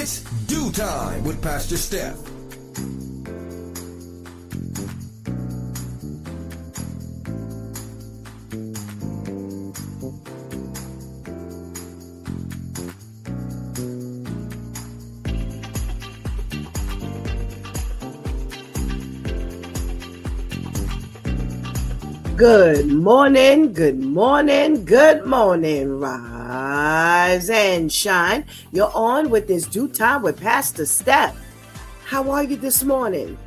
It's Do Time with Pastor Steph. Good morning, good morning, good morning. Rise and shine. You're on with this Do Time with Pastor Steph. How are you this morning?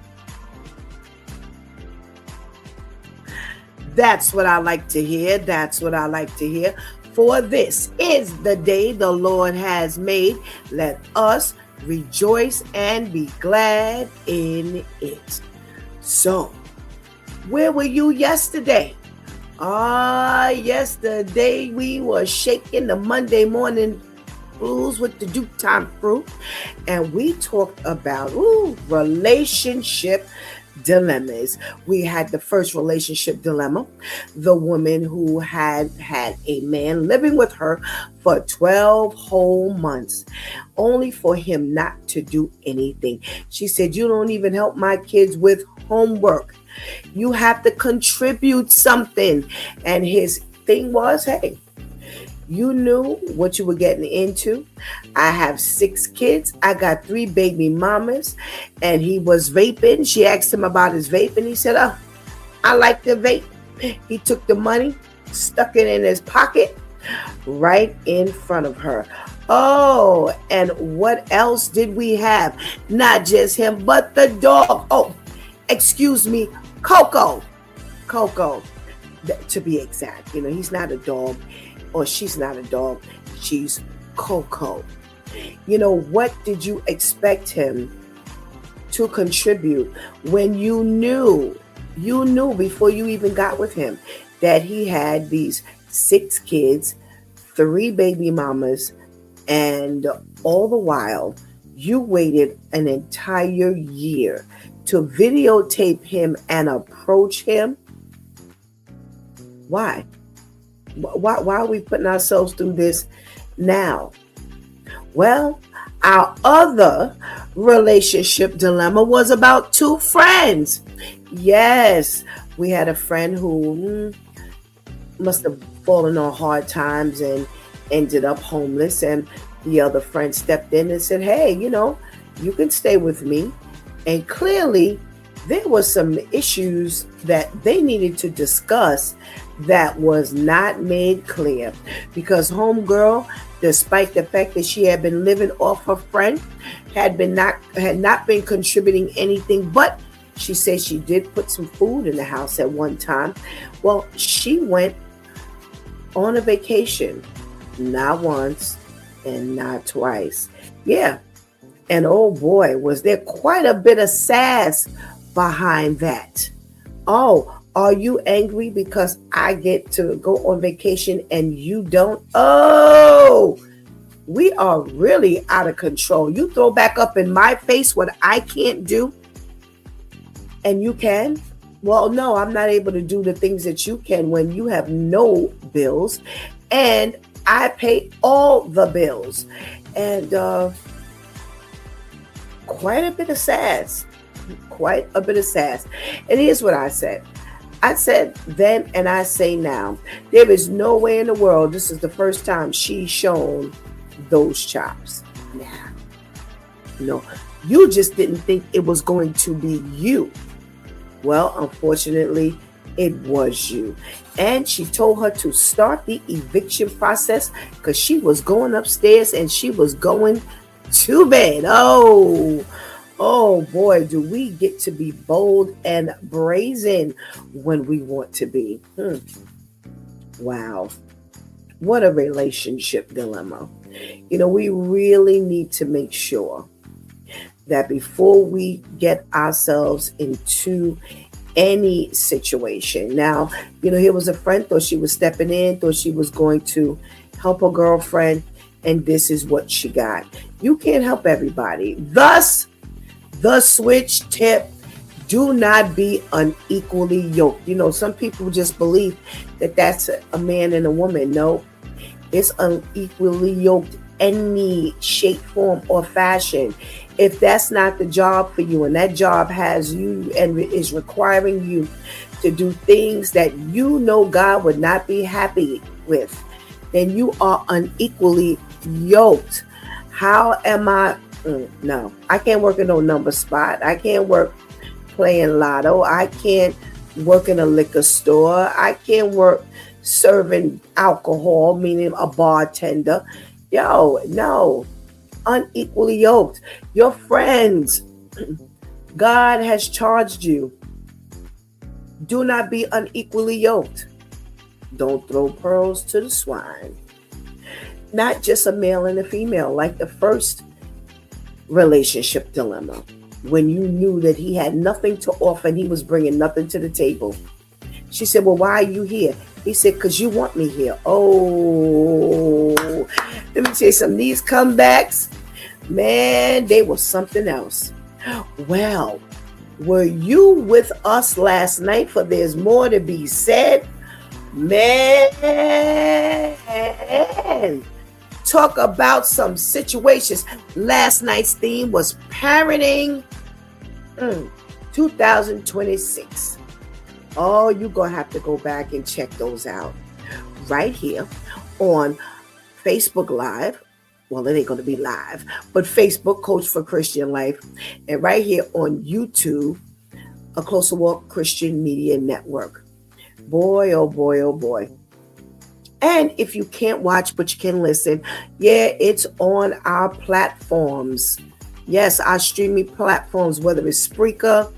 That's what I like to hear. That's what I like to hear. For this is the day the Lord has made. Let us rejoice and be glad in it. So, where were you yesterday? Yesterday we were shaking the Monday morning blues with the Do Time crew, and we talked about relationship dilemmas. We had the first relationship dilemma, the woman who had a man living with her for 12 whole months, only for him not to do anything. She said, "You don't even help my kids with homework. You have to contribute something." And his thing was, hey, you knew what you were getting into. I have 6 kids. I got 3 baby mamas. And he was vaping. She asked him about his vape. And he said, "Oh, I like the vape." He took the money, stuck it in his pocket, right in front of her. Oh, and what else did we have? Not just him, but the dog. Oh, excuse me, Coco, to be exact. You know, he's not a dog, or she's not a dog. She's Coco. You know, what did you expect him to contribute when you knew before you even got with him that he had these 6 kids, 3 baby mamas, and all the while you waited an entire year to videotape him and approach him? Why? Why are we putting ourselves through this now? Well, our other relationship dilemma was about 2 friends. Yes, we had a friend who must have fallen on hard times and ended up homeless, and the other friend stepped in and said, "Hey, you can stay with me." And clearly there were some issues that they needed to discuss that was not made clear, because homegirl, despite the fact that she had been living off her friend, had not been contributing anything, but she said she did put some food in the house at one time. Well, she went on a vacation, not once and not twice. Yeah. And oh boy, was there quite a bit of sass behind that. Oh, are you angry because I get to go on vacation and you don't? Oh, we are really out of control. You throw back up in my face what I can't do and you can? Well, no, I'm not able to do the things that you can when you have no bills and I pay all the bills. And quite a bit of sass. And here's what I said. I said then and I say now, there is no way in the world this is the first time she's shown those chops. Nah. No, you just didn't think it was going to be you. Well, unfortunately, it was you. And she told her to start the eviction process because she was going upstairs and she was going to bed. Oh boy, do we get to be bold and brazen when we want to be. Wow. What a relationship dilemma. We really need to make sure that before we get ourselves into any situation. Now, here was a friend, thought she was stepping in, thought she was going to help her girlfriend, and this is what she got. You can't help everybody. Thus, the switch tip: do not be unequally yoked. Some people just believe that that's a man and a woman. No, it's unequally yoked any shape, form, or fashion. If that's not the job for you and that job has you and is requiring you to do things that you know God would not be happy with, then you are unequally yoked. How am I? No, I can't work in no number spot. I can't work playing lotto. I can't work in a liquor store. I can't work serving alcohol, meaning a bartender. Yo, no, unequally yoked. Your friends, God has charged you. Do not be unequally yoked. Don't throw pearls to the swine. Not just a male and a female, like the first relationship dilemma, when you knew that he had nothing to offer and he was bringing nothing to the table. She said, well, why are you here? He said, because you want me here. Oh, let me tell you something. These comebacks, man, they were something else. Well, were you with us last night for There's More to Be Said? Man, talk about some situations. Last night's theme was parenting 2026. Oh, you're going to have to go back and check those out right here on Facebook Live. Well, it ain't going to be live, but Facebook, Coach for Christian Life, and right here on YouTube, A Closer Walk Christian Media Network. Boy, oh boy, oh boy. And if you can't watch, but you can listen, yeah, it's on our platforms. Yes, our streaming platforms, whether it's Spreaker,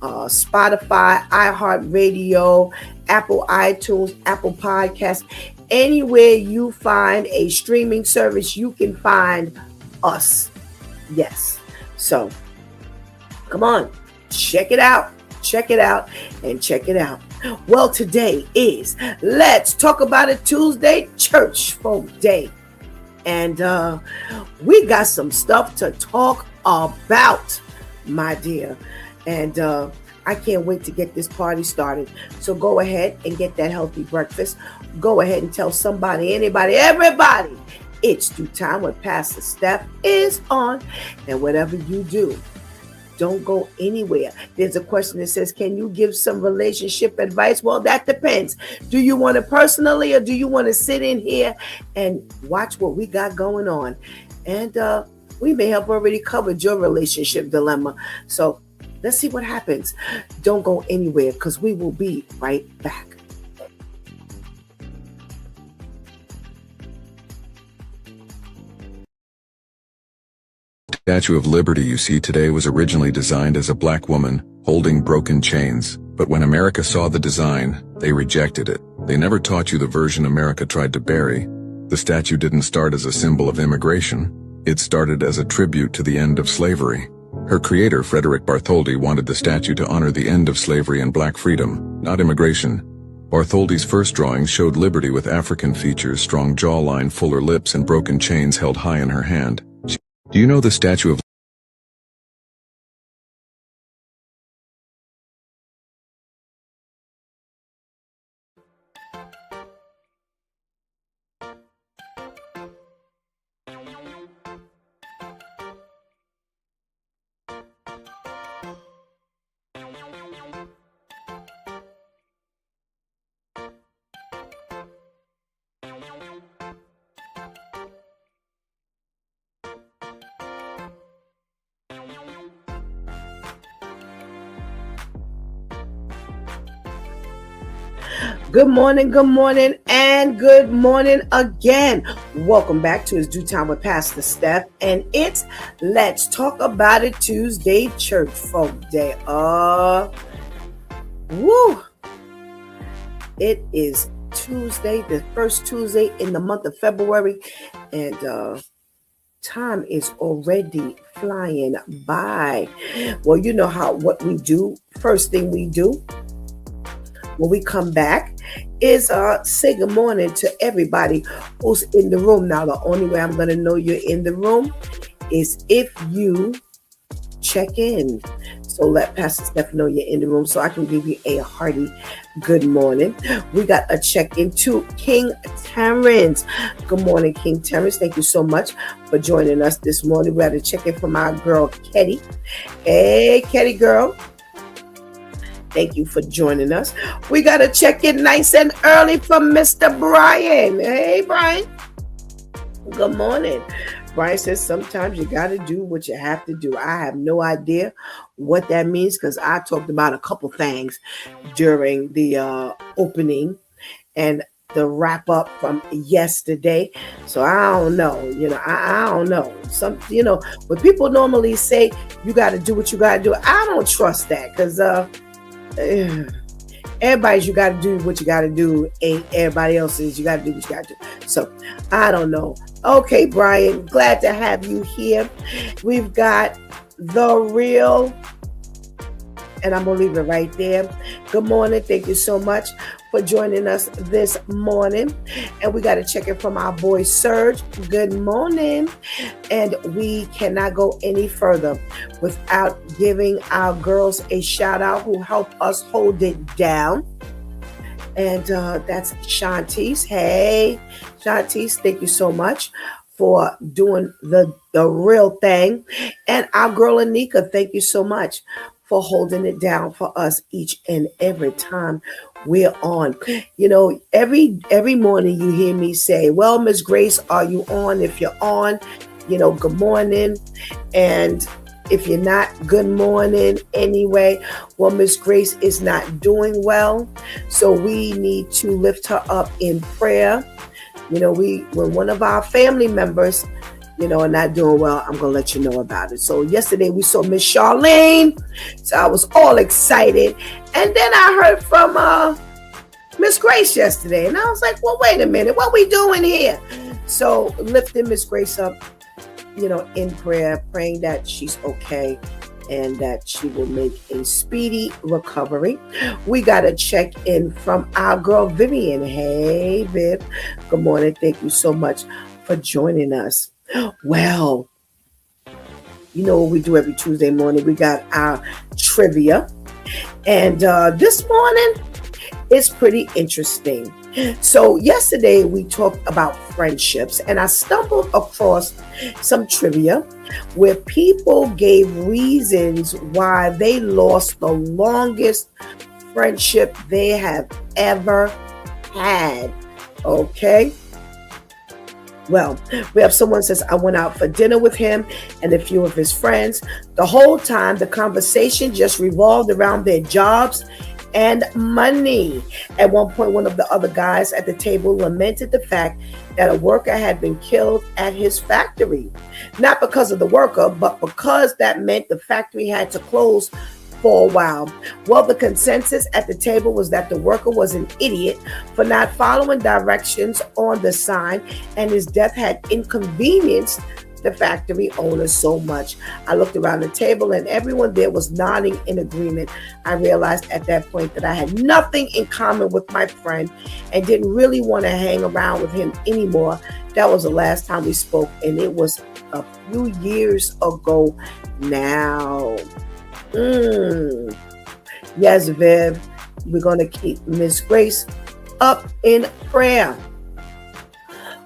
Spotify, iHeartRadio, Apple iTunes, Apple Podcasts. Anywhere you find a streaming service, you can find us. Yes. So, come on, check it out. Check it out and check it out. Well, today is Let's Talk About It Tuesday, Church Folk Day. And we got some stuff to talk about, my dear. And I can't wait to get this party started. So go ahead and get that healthy breakfast. Go ahead and tell somebody, anybody, everybody, it's due time when Pastor Steph is on. And whatever you do, don't go anywhere. There's a question that says, can you give some relationship advice? Well, that depends. Do you want it personally, or do you want to sit in here and watch what we got going on? And we may have already covered your relationship dilemma. So let's see what happens. Don't go anywhere, because we will be right back. The Statue of Liberty you see today was originally designed as a black woman holding broken chains, but when America saw the design, they rejected it. They never taught you the version America tried to bury. The statue didn't start as a symbol of immigration. It started as a tribute to the end of slavery. Her creator, Frederick Bartholdi, wanted the statue to honor the end of slavery and black freedom, not immigration. Bartholdi's first drawings showed liberty with African features, strong jawline, fuller lips, and broken chains held high in her hand. Do you know the Statue of Good morning, and good morning again. Welcome back to It's Due Time with Pastor Steph, and it's Let's Talk About It Tuesday, Church Folk Day. Woo! It is Tuesday, the first Tuesday in the month of February, and time is already flying by. Well, you know what we do. First thing we do when we come back is say good morning to everybody who's in the room. Now, the only way I'm going to know you're in the room is if you check in. So let Pastor Steph know you're in the room so I can give you a hearty good morning. We got a check-in to King Terrence. Good morning, King Terrence. Thank you so much for joining us this morning. We had a check-in from our girl, Ketty. Hey, Ketty girl. Thank you for joining us. We got a check-in nice and early from Mr. Brian. Hey, Brian. Good morning. Brian says sometimes you got to do what you have to do. I have no idea what that means because I talked about a couple things during the opening and the wrap up from yesterday. So I don't know. I don't know. When people normally say you got to do what you got to do, I don't trust that because everybody's you got to do what you got to do ain't everybody else's you got to do what you got to do. So I don't know. Okay, Brian, glad to have you here. We've got The Real, and I'm going to leave it right there. Good morning. Thank you so much for joining us this morning. And we got to check in from our boy Serge. Good morning. And we cannot go any further without giving our girls a shout out who help us hold it down. And that's Shantice. Hey, Shantice, thank you so much for doing the real thing. And our girl Anika, thank you so much for holding it down for us each and every time we're on. Every morning you hear me say, well, Miss Grace, are you on? If you're on, good morning. And if you're not, good morning anyway. Well, Miss Grace is not doing well, so we need to lift her up in prayer. When one of our family members, are not doing well, I'm going to let you know about it. So yesterday we saw Miss Charlene, so I was all excited. And then I heard from Miss Grace yesterday, and I was like, well, wait a minute, what we doing here? So lifting Miss Grace up, in prayer, praying that she's okay and that she will make a speedy recovery. We got a check in from our girl Vivian. Hey, Viv. Good morning. Thank you so much for joining us. Well, what we do every Tuesday morning? We got our trivia. And this morning, it's pretty interesting. So yesterday we talked about friendships, and I stumbled across some trivia where people gave reasons why they lost the longest friendship they have ever had. Okay. Well, we have someone says, I went out for dinner with him and a few of his friends. The whole time, the conversation just revolved around their jobs and money. At one point, one of the other guys at the table lamented the fact that a worker had been killed at his factory. Not because of the worker, but because that meant the factory had to close for a while. Well, the consensus at the table was that the worker was an idiot for not following directions on the sign, and his death had inconvenienced the factory owner so much. I looked around the table and everyone there was nodding in agreement. I realized at that point that I had nothing in common with my friend and didn't really want to hang around with him anymore. That was the last time we spoke, and it was a few years ago now. Yes, Viv, we're going to keep Miss Grace up in prayer.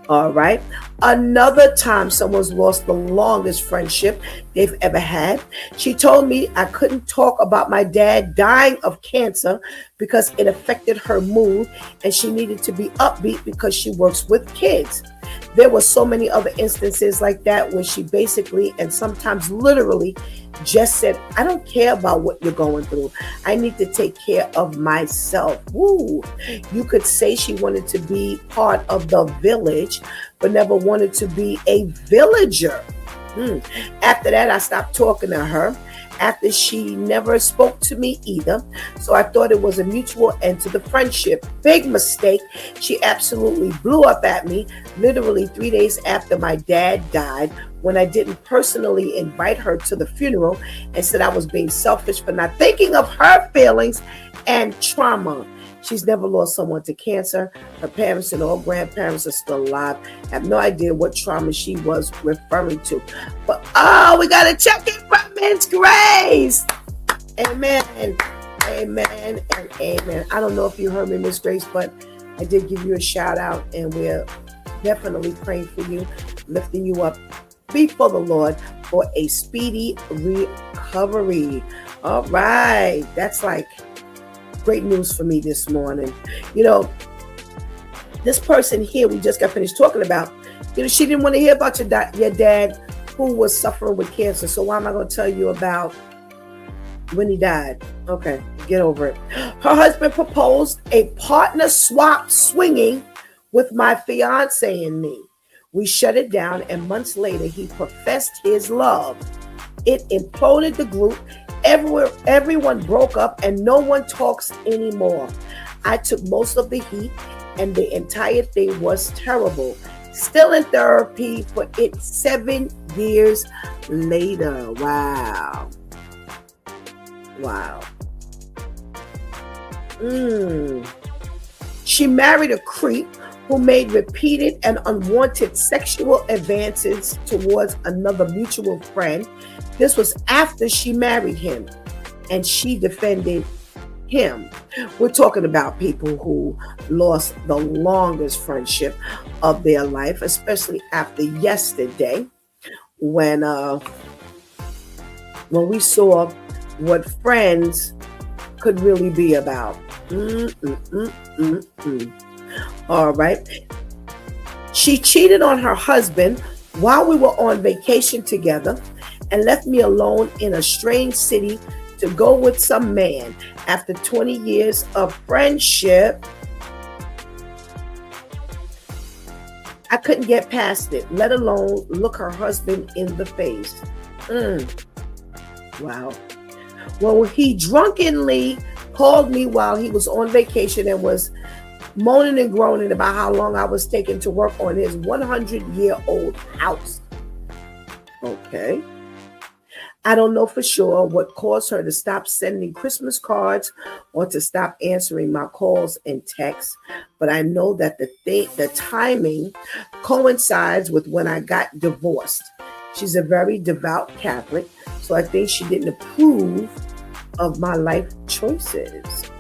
All right. Another time someone's lost the longest friendship they've ever had. She told me I couldn't talk about my dad dying of cancer because it affected her mood, and she needed to be upbeat because she works with kids. There were so many other instances like that where she basically and sometimes literally just said, I don't care about what you're going through. I need to take care of myself. Woo! You could say she wanted to be part of the village, but never wanted to be a villager. After that, I stopped talking to her. After she never spoke to me either. So I thought it was a mutual end to the friendship. Big mistake. She absolutely blew up at me literally 3 days after my dad died, when I didn't personally invite her to the funeral, and said I was being selfish for not thinking of her feelings and trauma. She's never lost someone to cancer. Her parents and all grandparents are still alive. I have no idea what trauma she was referring to. But, we got to check in from Miss Grace. Amen. Amen and amen. I don't know if you heard me, Miss Grace, but I did give you a shout out, and we're definitely praying for you, lifting you up before the Lord for a speedy recovery. All right. That's like great news for me this morning. You know, this person here we just got finished talking about, she didn't want to hear about your dad who was suffering with cancer. So why am I going to tell you about when he died? Okay, get over it. Her husband proposed a partner swap swinging with my fiance and me. We shut it down, and months later, he professed his love. It imploded the group. Everyone broke up, and no one talks anymore. I took most of the heat, and the entire thing was terrible. Still in therapy for it 7 years later. Wow. Wow. She married a creep who made repeated and unwanted sexual advances towards another mutual friend. This was after she married him, and she defended him. We're talking about people who lost the longest friendship of their life, especially after yesterday, when we saw what friends could really be about. All right. She cheated on her husband while we were on vacation together and left me alone in a strange city to go with some man. After 20 years of friendship, I couldn't get past it, let alone look her husband in the face. Wow. Well, he drunkenly called me while he was on vacation and was moaning and groaning about how long I was taking to work on his 100-year-old house. Okay. I don't know for sure what caused her to stop sending Christmas cards or to stop answering my calls and texts, but I know that the timing coincides with when I got divorced. She's a very devout Catholic, so I think she didn't approve of my life choices.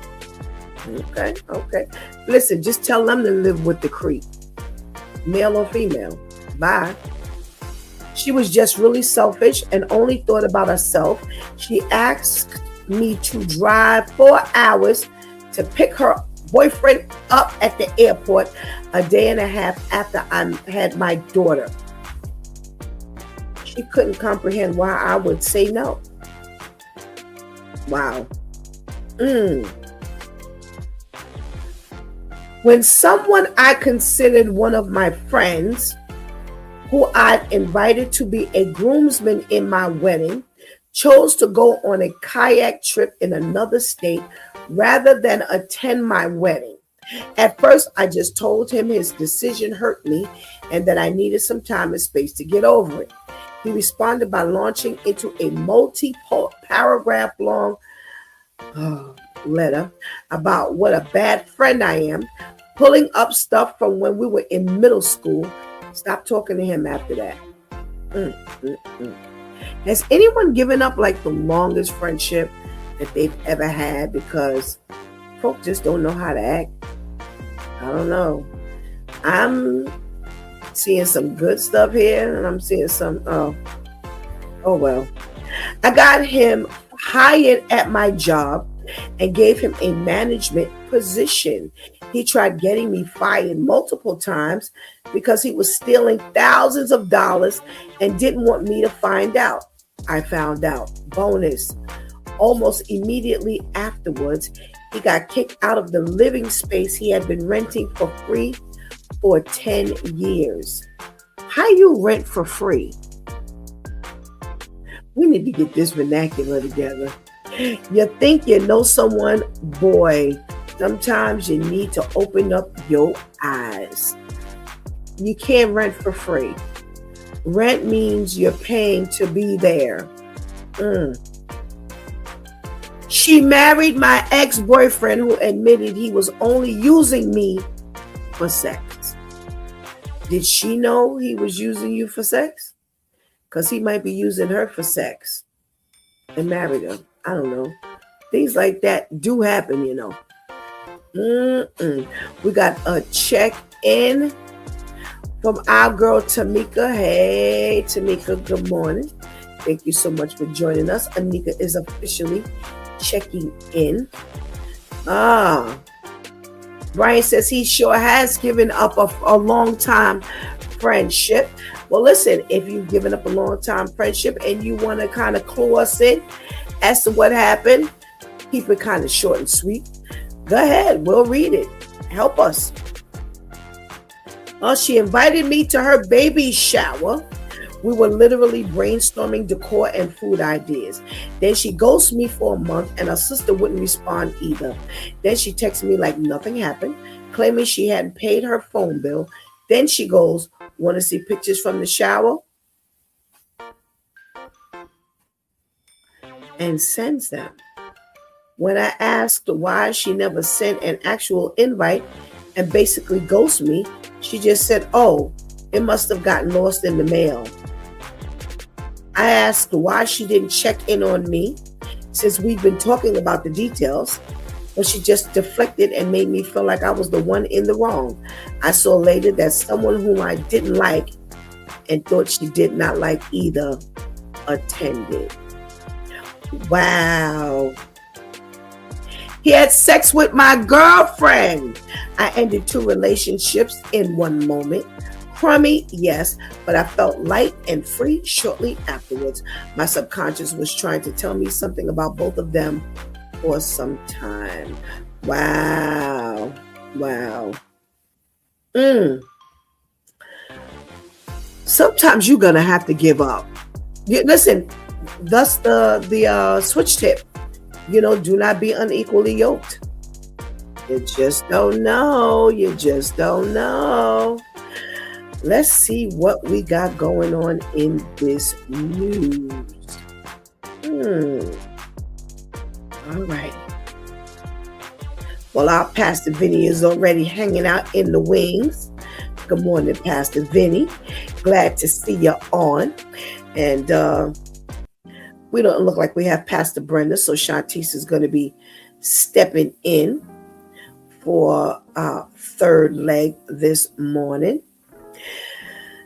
Okay. Listen, just tell them to live with the creep, male or female. Bye. She was just really selfish and only thought about herself. She asked me to drive 4 hours to pick her boyfriend up at the airport a day and a half after I had my daughter. She couldn't comprehend why I would say no. Wow. When someone I considered one of my friends, who I'd invited to be a groomsman in my wedding, chose to go on a kayak trip in another state rather than attend my wedding. At first, I just told him his decision hurt me and that I needed some time and space to get over it. He responded by launching into a multi-paragraph long letter about what a bad friend I am, pulling up stuff from when we were in middle school. Stop talking to him after that. Has anyone given up like the longest friendship that they've ever had because folk just don't know how to act? I don't know. I'm seeing some good stuff here, and I'm seeing some, oh well. I got him hired at my job and gave him a management position. He tried getting me fired multiple times because he was stealing thousands of dollars and didn't want me to find out. I found out. Bonus. Almost immediately afterwards, he got kicked out of the living space he had been renting for free for 10 years. How you rent for free? We need to get this vernacular together. You think you know someone? Boy, sometimes you need to open up your eyes. You can't rent for free. Rent means you're paying to be there. She married my ex-boyfriend who admitted he was only using me for sex. Did she know he was using you for sex? Because he might be using her for sex and married her. I don't know. Things like that do happen, you know. We got a check in from our girl Tamika. Hey, Tamika, good morning. Thank you so much for joining us. Anika is officially checking in. Brian says he sure has given up a long time friendship. Well, listen, if you've given up a long time friendship and you want to kind of clue us in as to what happened, keep it kind of short and sweet. Go ahead, we'll read it. Help us. Well, she invited me to her baby shower. We were literally brainstorming decor and food ideas. Then she ghosted me for a month and her sister wouldn't respond either. Then she texted me like nothing happened, claiming she hadn't paid her phone bill. Then she goes, want to see pictures from the shower? And sends them. When I asked why she never sent an actual invite and basically ghosted me, she just said, oh, it must have gotten lost in the mail. I asked why she didn't check in on me since we've been talking about the details, but she just deflected and made me feel like I was the one in the wrong. I saw later that someone whom I didn't like and thought she did not like either attended. Wow. He had sex with my girlfriend. I ended 2 relationships in one moment. Crummy, yes, but I felt light and free shortly afterwards. My subconscious was trying to tell me something about both of them for some time. Wow. Sometimes you're going to have to give up. Listen, thus the switch tip. You know, do not be unequally yoked. You just don't know. Let's see what we got going on in this news. All right. Well, our Pastor Vinny is already hanging out in the wings. Good morning, Pastor Vinny. Glad to see you on. And we don't look like we have Pastor Brenda, so Shantice is going to be stepping in for our third leg this morning.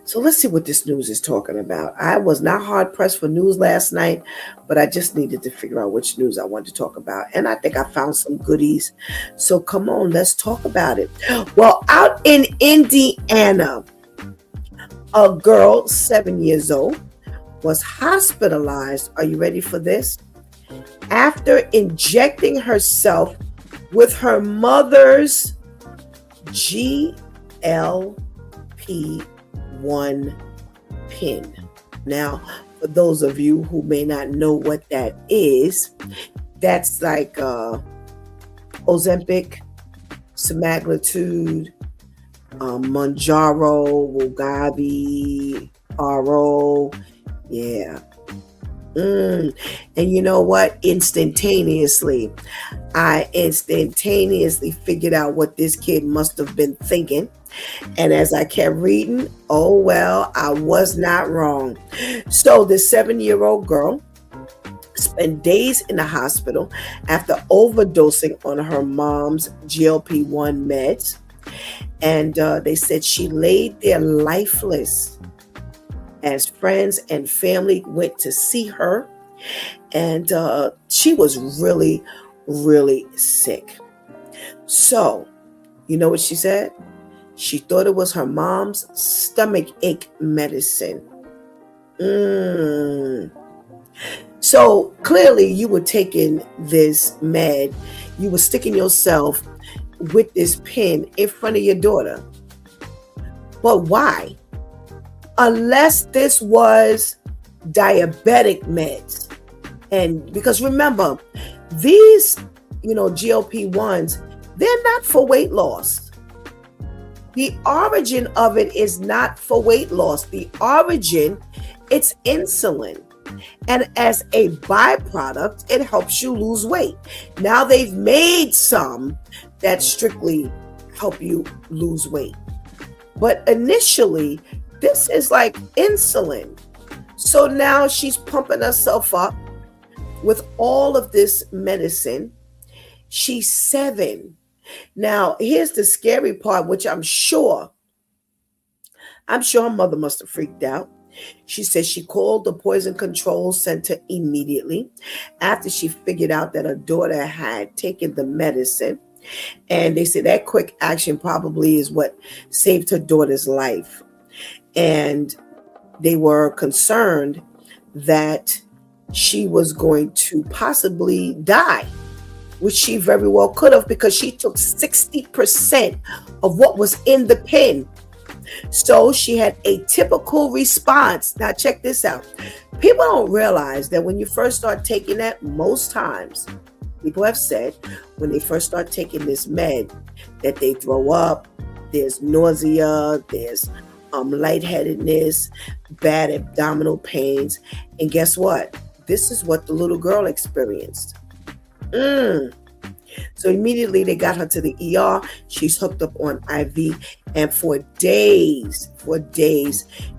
So let's see what this news is talking about. I was not hard pressed for news last night, but I just needed to figure out which news I wanted to talk about. And I think I found some goodies. So come on, let's talk about it. Well, out in Indiana, a girl, 7 years old, was hospitalized. Are you ready for this? After injecting herself with her mother's GLP-1 pin. Now, for those of you who may not know what that is, that's like Ozempic, semaglutide, Mounjaro, Wegovy, RO. Yeah. And you know what? I instantaneously figured out what this kid must have been thinking. And as I kept reading, oh, well, I was not wrong. So the 7-year-old girl spent days in the hospital after overdosing on her mom's GLP-1 meds. And they said she laid there lifeless as friends and family went to see her. And she was really, really sick. So, you know what she said? She thought it was her mom's stomach ache medicine. So clearly you were taking this med. You were sticking yourself with this pin in front of your daughter. But why? Unless this was diabetic meds. And because remember, these, GLP-1s, they're not for weight loss. The origin of it is not for weight loss. The origin, it's insulin. And as a byproduct, it helps you lose weight. Now they've made some that strictly help you lose weight. But initially, this is like insulin. So now she's pumping herself up with all of this medicine. She's 7. Now, here's the scary part, which I'm sure her mother must have freaked out. She said she called the poison control center immediately after she figured out that her daughter had taken the medicine. And they said that quick action probably is what saved her daughter's life. And they were concerned that she was going to possibly die, which she very well could have, because she took 60% of what was in the pen. So she had a typical response. Now, check this out. People don't realize that when you first start taking that, most times, people have said when they first start taking this med that they throw up, there's nausea, there's lightheadedness, bad abdominal pains. And guess what? This is what the little girl experienced. So immediately they got her to the ER. She's hooked up on IV. And for days,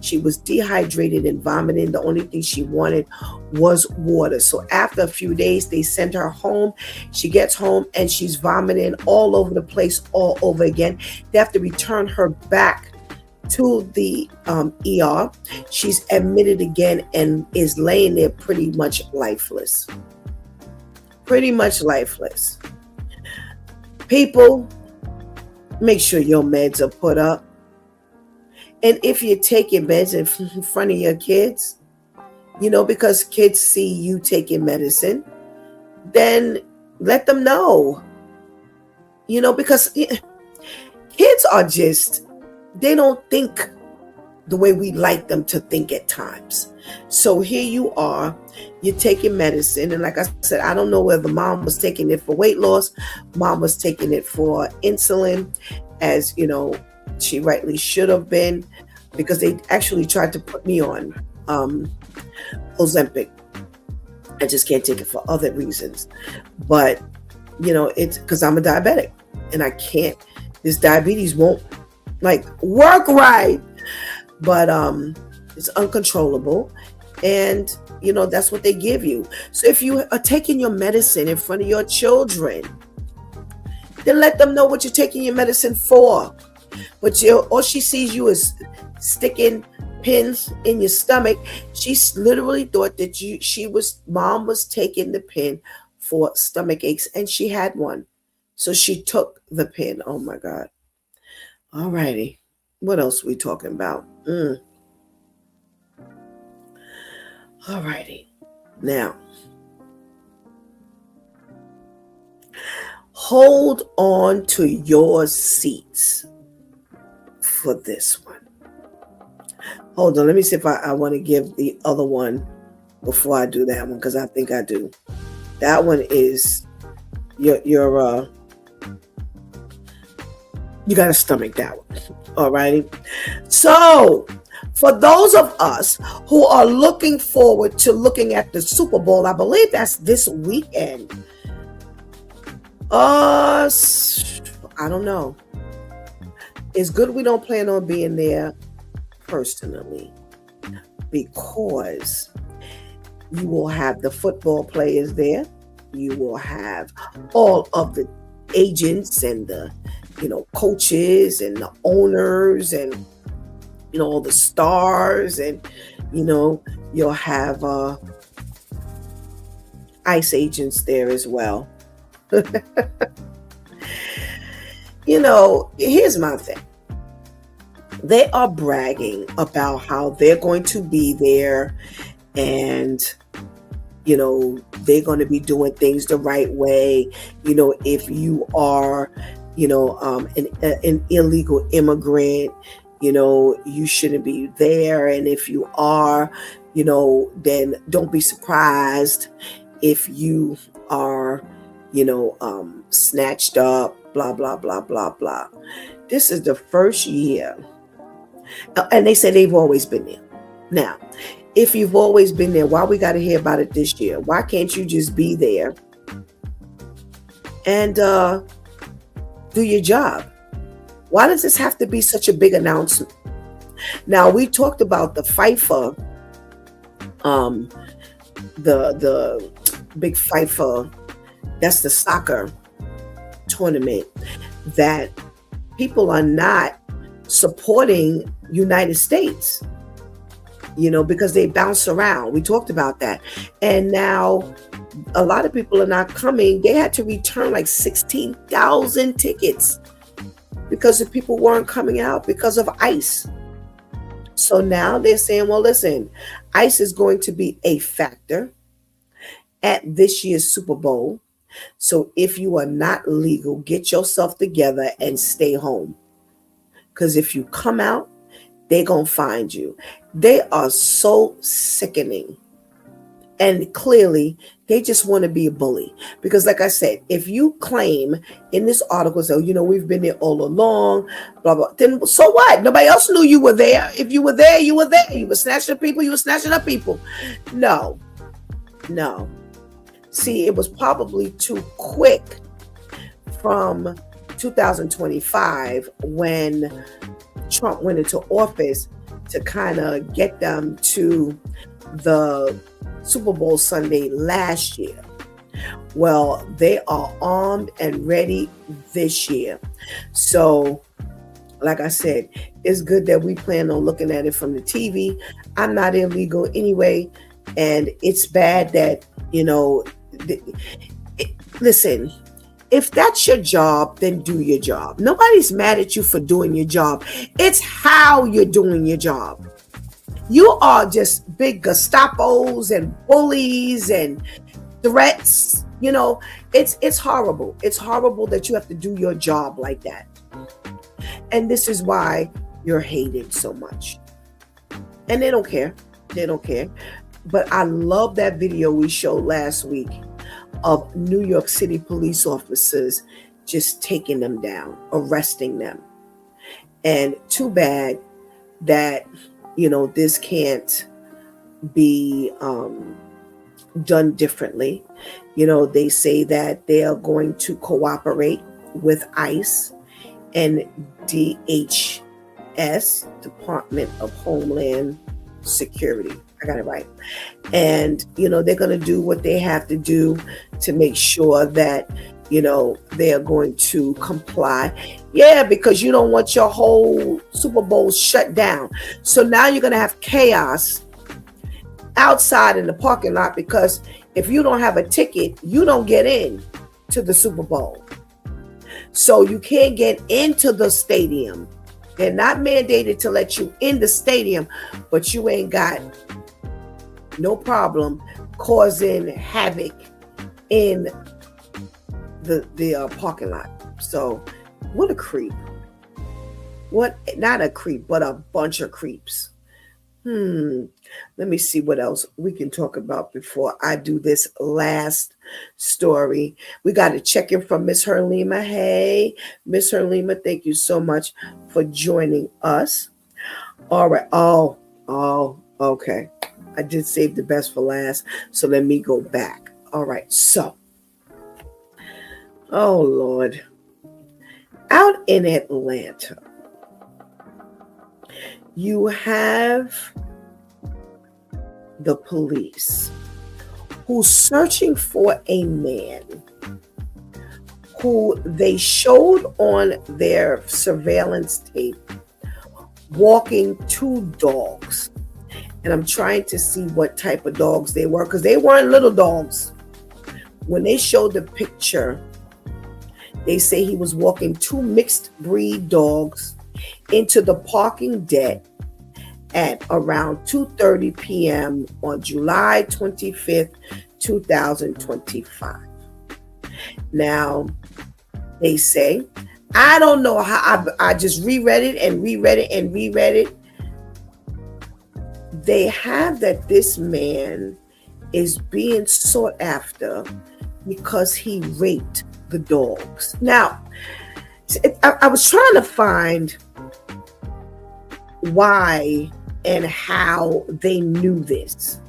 she was dehydrated and vomiting. The only thing she wanted was water. So after a few days, they sent her home. She gets home and she's vomiting all over the place, all over again. They have to return her back to the ER. She's admitted again and is laying there pretty much lifeless. People, make sure your meds are put up. And if you take your meds in front of your kids, because kids see you taking medicine, then let them know. Because kids are just, they don't think the way we like them to think at times. So here you are, you're taking medicine. And like I said, I don't know whether mom was taking it for weight loss. Mom was taking it for insulin, as she rightly should have been, because they actually tried to put me on Ozempic. I just can't take it for other reasons. But, it's because I'm a diabetic and I can't, this diabetes won't work right. But it's uncontrollable, and that's what they give you. So if you are taking your medicine in front of your children, then let them know what you're taking your medicine for. But all she sees you is sticking pins in your stomach. She literally thought that mom was taking the pin for stomach aches, and she had one, so she took the pin. Oh my God! All righty, what else are we talking about? Alrighty. Now, hold on to your seats for this one. Hold on, let me see if I want to give the other one before I do that one, because I think I do. That one is you got to stomach that one. Alrighty. So, for those of us who are looking forward to looking at the Super Bowl, I believe that's this weekend. I don't know. It's good we don't plan on being there personally, because you will have the football players there. You will have all of the agents and the coaches and the owners and all the stars, and you'll have ICE agents there as well. Here's my thing. They are bragging about how they're going to be there, and they're going to be doing things the right way. If you are an illegal immigrant, you shouldn't be there. And if you are, then don't be surprised if you are, snatched up, blah, blah, blah, blah, blah. This is the first year. And they say they've always been there. Now, if you've always been there, why we got to hear about it this year? Why can't you just be there and do your job? Why does this have to be such a big announcement? Now, we talked about the FIFA, big fight for, that's the soccer tournament, that people are not supporting United States, because they bounce around. We talked about that. And now a lot of people are not coming. They had to return like 16,000 tickets because the people weren't coming out because of ICE. So now they're saying, well, listen, ICE is going to be a factor at this year's Super Bowl. So if you are not legal, get yourself together and stay home. Because if you come out, they're going to find you. They are so sickening. And clearly, they just want to be a bully. Because like I said, if you claim in this article, so, we've been there all along, blah, blah, then so what? Nobody else knew you were there. If you were there, you were there. You were snatching up people, you were snatching up people. No. See, it was probably too quick from 2025 when Trump went into office to kind of get them to the Super Bowl Sunday last year. Well, they are armed and ready this year. So, like I said, it's good that we plan on looking at it from the TV. I'm not illegal anyway, and it's bad that, listen, if that's your job, then do your job. Nobody's mad at you for doing your job. It's how you're doing your job. You are just big Gestapos and bullies and threats. It's horrible. It's horrible that you have to do your job like that. And this is why you're hated so much. And they don't care. They don't care. But I love that video we showed last week of New York City police officers just taking them down, arresting them. And too bad that, this can't be done differently. They say that they are going to cooperate with ICE and DHS, Department of Homeland Security. I got it right. And, they're going to do what they have to do to make sure that, they are going to comply. Yeah, because you don't want your whole Super Bowl shut down. So now you're going to have chaos outside in the parking lot, because if you don't have a ticket, you don't get in to the Super Bowl. So you can't get into the stadium. They're not mandated to let you in the stadium, but you ain't got no problem causing havoc in the parking lot. So what a creep. Not a creep, but a bunch of creeps. Let me see what else we can talk about before I do this last story. We got a check-in from Miss Herlima. Hey, Miss Herlima, thank you so much for joining us. All right. Oh, okay. I did save the best for last, so let me go back. All right. So, oh Lord, out in Atlanta, you have the police who's searching for a man who they showed on their surveillance tape walking two dogs. And I'm trying to see what type of dogs they were, because they weren't little dogs. When they showed the picture, they say he was walking two mixed breed dogs into the parking deck at around 2:30 p.m. on July 25th, 2025. Now, they say, I don't know how, I just reread it. They have that this man is being sought after because he raped the dogs. Now, I was trying to find why and how they knew this.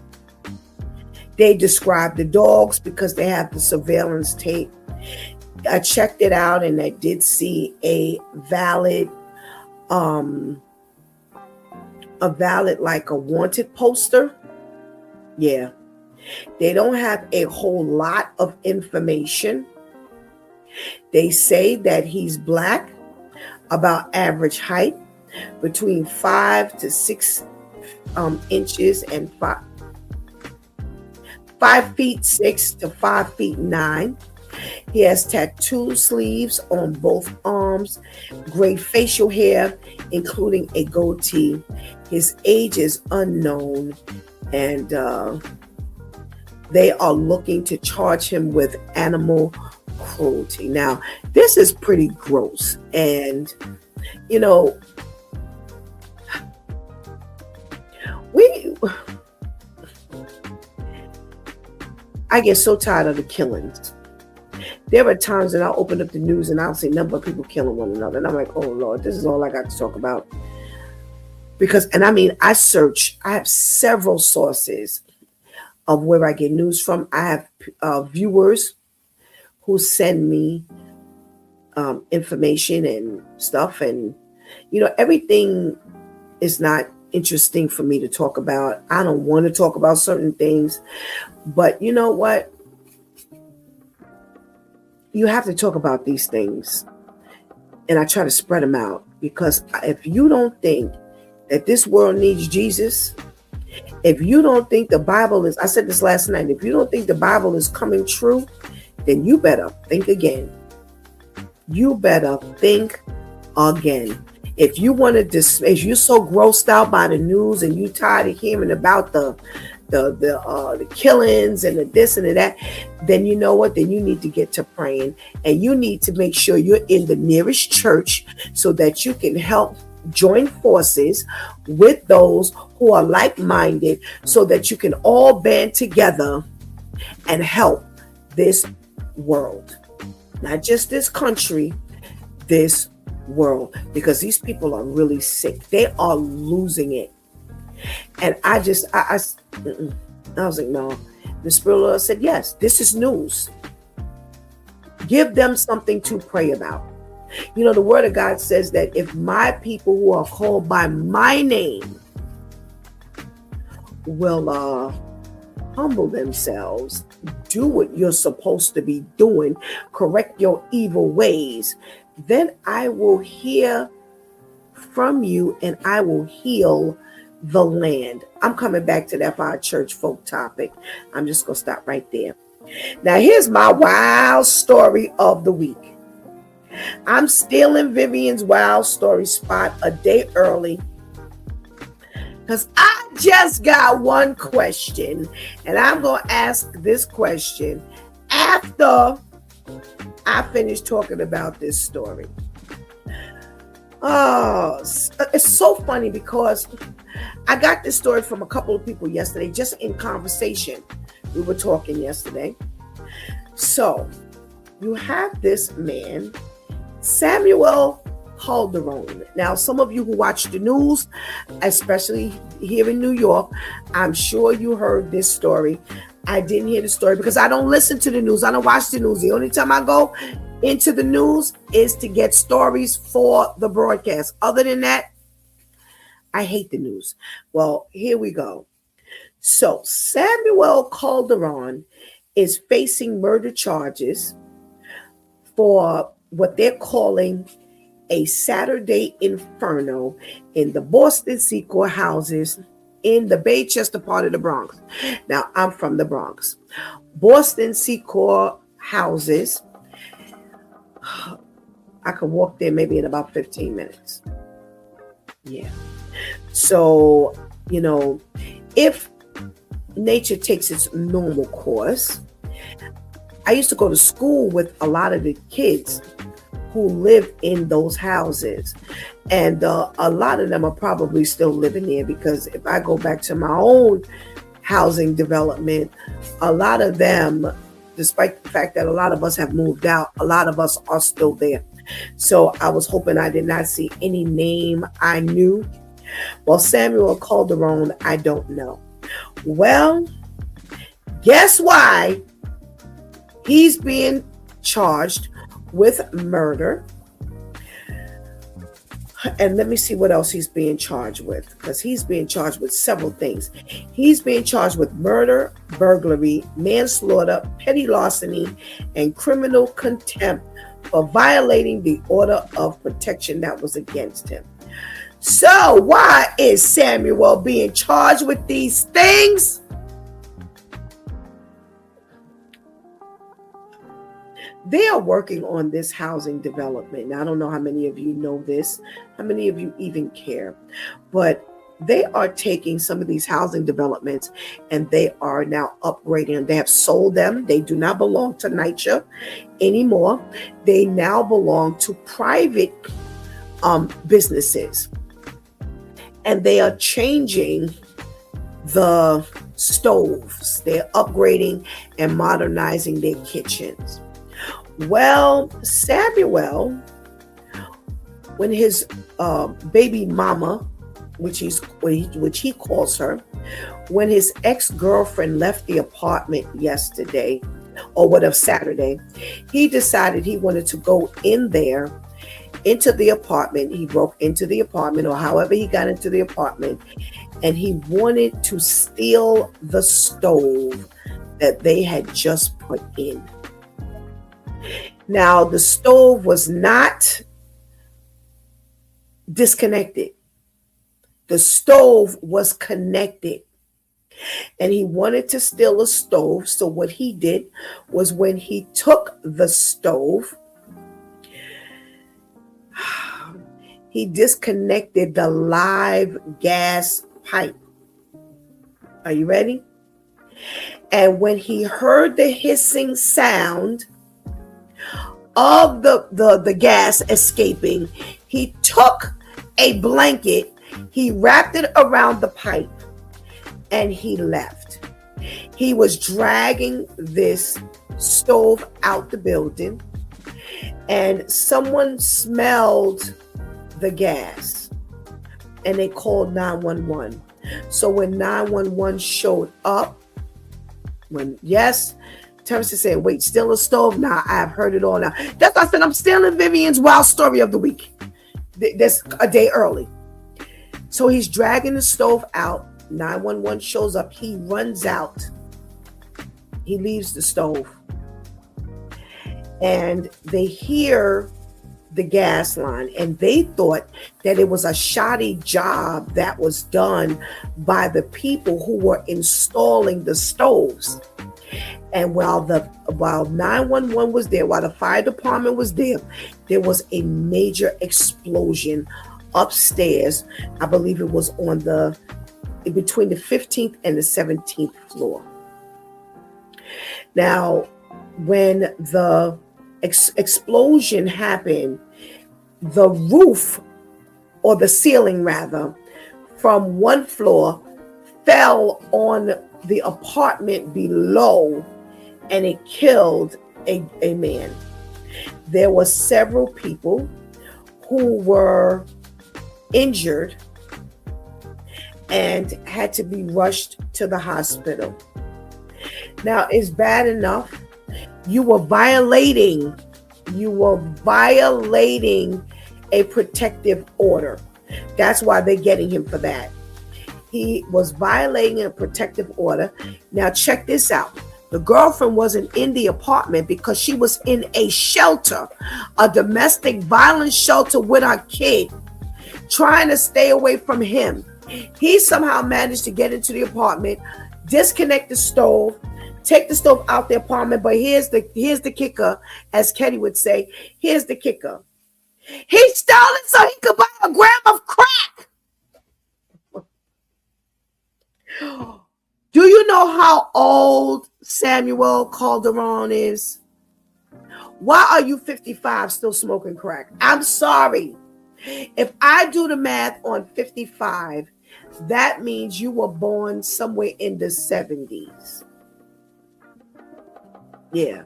They described the dogs because they have the surveillance tape. I checked it out and I did see a valid like a wanted poster. Yeah. They don't have a whole lot of information. They say that he's black, about average height, between 5 to 6 inches, and 5 feet 6 to 5 feet 9. He has tattoo sleeves on both arms, gray facial hair, including a goatee. His age is unknown, and they are looking to charge him with animal cruelty. Now, this is pretty gross, and I get so tired of the killings. There are times that I'll open up the news and I'll see a number of people killing one another. And I'm like, oh Lord, this is all I got to talk about. I have several sources of where I get news from. I have viewers who send me information and stuff. And, everything is not interesting for me to talk about. I don't want to talk about certain things. But you know what? You have to talk about these things, and I try to spread them out, because if you don't think that this world needs Jesus, if you don't think the Bible is, I said this last night, if you don't think the Bible is coming true, then you better think again. You better think again. If you want to if you're so grossed out by the news and you tired of hearing about the killings and the this and the that, then you know what? Then you need to get to praying, and you need to make sure you're in the nearest church so that you can help join forces with those who are like-minded, so that you can all band together and help this world, not just this country, this world, because these people are really sick. They are losing it. And I was like, no. The Spirit of the Lord said, yes, this is news. Give them something to pray about. The Word of God says that if my people who are called by my name will humble themselves, do what you're supposed to be doing, correct your evil ways, then I will hear from you and I will heal the land. I'm coming back to that for our church folk topic. I'm just going to stop right there. Now, here's my wild story of the week. I'm stealing Vivian's wild story spot a day early, because I just got one question, and I'm going to ask this question after I finish talking about this story. Oh, it's so funny, because I got this story from a couple of people yesterday, just in conversation. We were talking yesterday. So you have this man, Samuel Calderon. Now, some of you who watch the news, especially here in New York, I'm sure you heard this story. I didn't hear the story because I don't listen to the news. I don't watch the news. The only time I go into the news is to get stories for the broadcast. Other than that, I hate the news. Well, here we go. So Samuel Calderon is facing murder charges for what they're calling a Saturday inferno in the Boston Sea courthouses in the Baychester part of the Bronx. Now, I'm from the Bronx. Boston Sea courthouses, I could walk there maybe in about 15 minutes. Yeah. So, if nature takes its normal course, I used to go to school with a lot of the kids who live in those houses. And a lot of them are probably still living there, because if I go back to my own housing development, a lot of them, despite the fact that a lot of us have moved out, a lot of us are still there. So I was hoping I did not see any name I knew. Well, Samuel Calderon, I don't know. Well, guess why he's being charged with murder? And let me see what else he's being charged with, because he's being charged with several things. He's being charged with murder, burglary, manslaughter, petty larceny, and criminal contempt for violating the order of protection that was against him. So why is Samuel being charged with these things? They are working on this housing development. Now, I don't know how many of you know this, how many of you even care, but they are taking some of these housing developments and they are now upgrading them. They have sold them. They do not belong to NYCHA anymore. They now belong to private businesses. And they are changing the stoves. They're upgrading and modernizing their kitchens. Well, Samuel, when his baby mama, which he calls her, when his ex-girlfriend left the apartment yesterday, or whatever, Saturday, he decided he wanted to go into the apartment. He broke into the apartment, or however he got into the apartment, and he wanted to steal the stove that they had just put in. Now, the stove was not disconnected. The stove was connected. And he wanted to steal a stove. So what he did was, when he took the stove, he disconnected the live gas pipe. Are you ready? And when he heard the hissing sound of the gas escaping, he took a blanket, he wrapped it around the pipe, and he left. He was dragging this stove out the building, and someone smelled the gas, and they called 911. So when 911 showed up, Terrence is saying, wait, steal a stove? Nah, I've heard it all now. That's why I said I'm stealing Vivian's wild story of the week. That's a day early. So he's dragging the stove out. 911 shows up. He runs out. He leaves the stove. And they hear the gas line, and they thought that it was a shoddy job that was done by the people who were installing the stoves. And while 911 was there, while the fire department was there was a major explosion upstairs. I believe it was between the 15th and the 17th floor. Now, when the explosion happened, the roof, or the ceiling rather, from one floor fell on the apartment below, and it killed a man. There were several people who were injured and had to be rushed to the hospital. Now, it's bad enough. You were violating a protective order. That's why they're getting him for that. He was violating a protective order. Now, check this out. The girlfriend wasn't in the apartment because she was in a shelter, a domestic violence shelter with her kid, trying to stay away from him. He somehow managed to get into the apartment, disconnect the stove, take the stove out the apartment. But here's the kicker, as Kenny would say. Here's the kicker. He stole it so he could buy a gram of crack. Do you know how old Samuel Calderon is? Why are you 55 still smoking crack? I'm sorry. If I do the math on 55, that means you were born somewhere in the 70s. Yeah.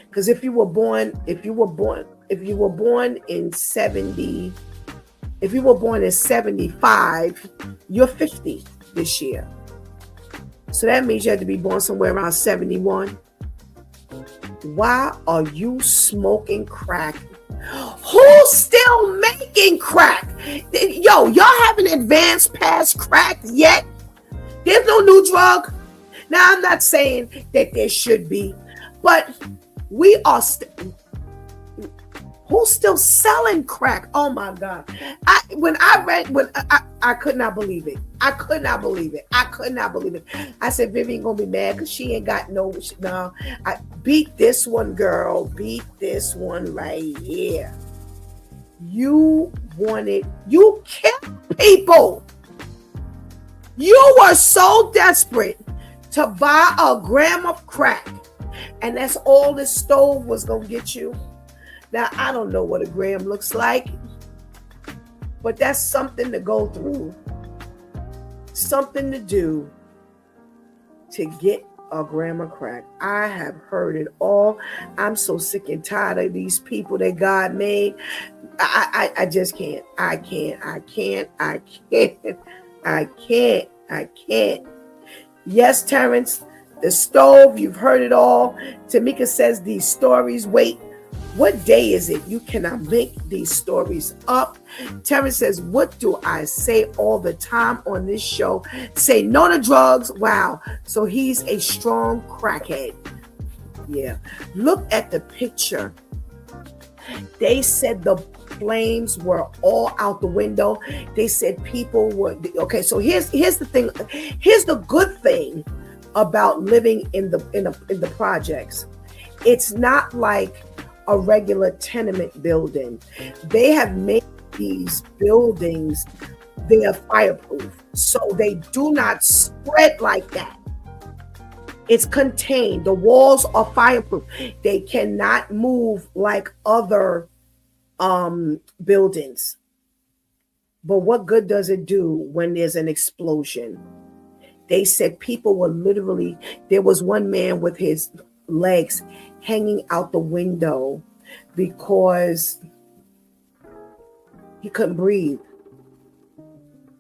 Because if you were born in 75, you're 50 this year. So that means you had to be born somewhere around 71. Why are you smoking crack? Who's still making crack? Yo, y'all haven't advanced past crack yet? There's no new drug. Now, I'm not saying that there should be, but we are who's still selling crack? Oh my God. I could not believe it. I could not believe it. I said, Vivian gonna be mad because she ain't got no. I beat this one, girl. Beat this one right here. You killed people. You were so desperate to buy a gram of crack, and that's all this stove was gonna get you. Now, I don't know what a gram looks like, but that's something to go through, something to do to get a gram of crack. I have heard it all. I'm so sick and tired of these people that God made. I just can't. I can't. Yes, Terrence, the stove, you've heard it all. Tamika says these stories, wait. What day is it? You cannot make these stories up. Terrence says, what do I say all the time on this show? Say no to drugs. Wow. So he's a strong crackhead. Yeah. Look at the picture. They said the flames were all out the window. They said people were okay. So here's the thing. Here's the good thing about living in the projects. It's not like a regular tenement building. They have made these buildings, they are fireproof, so they do not spread like that. It's contained. The walls are fireproof. They cannot move like other buildings. But what good does it do when there's an explosion? They said people were literally, there was one man with his legs hanging out the window because he couldn't breathe.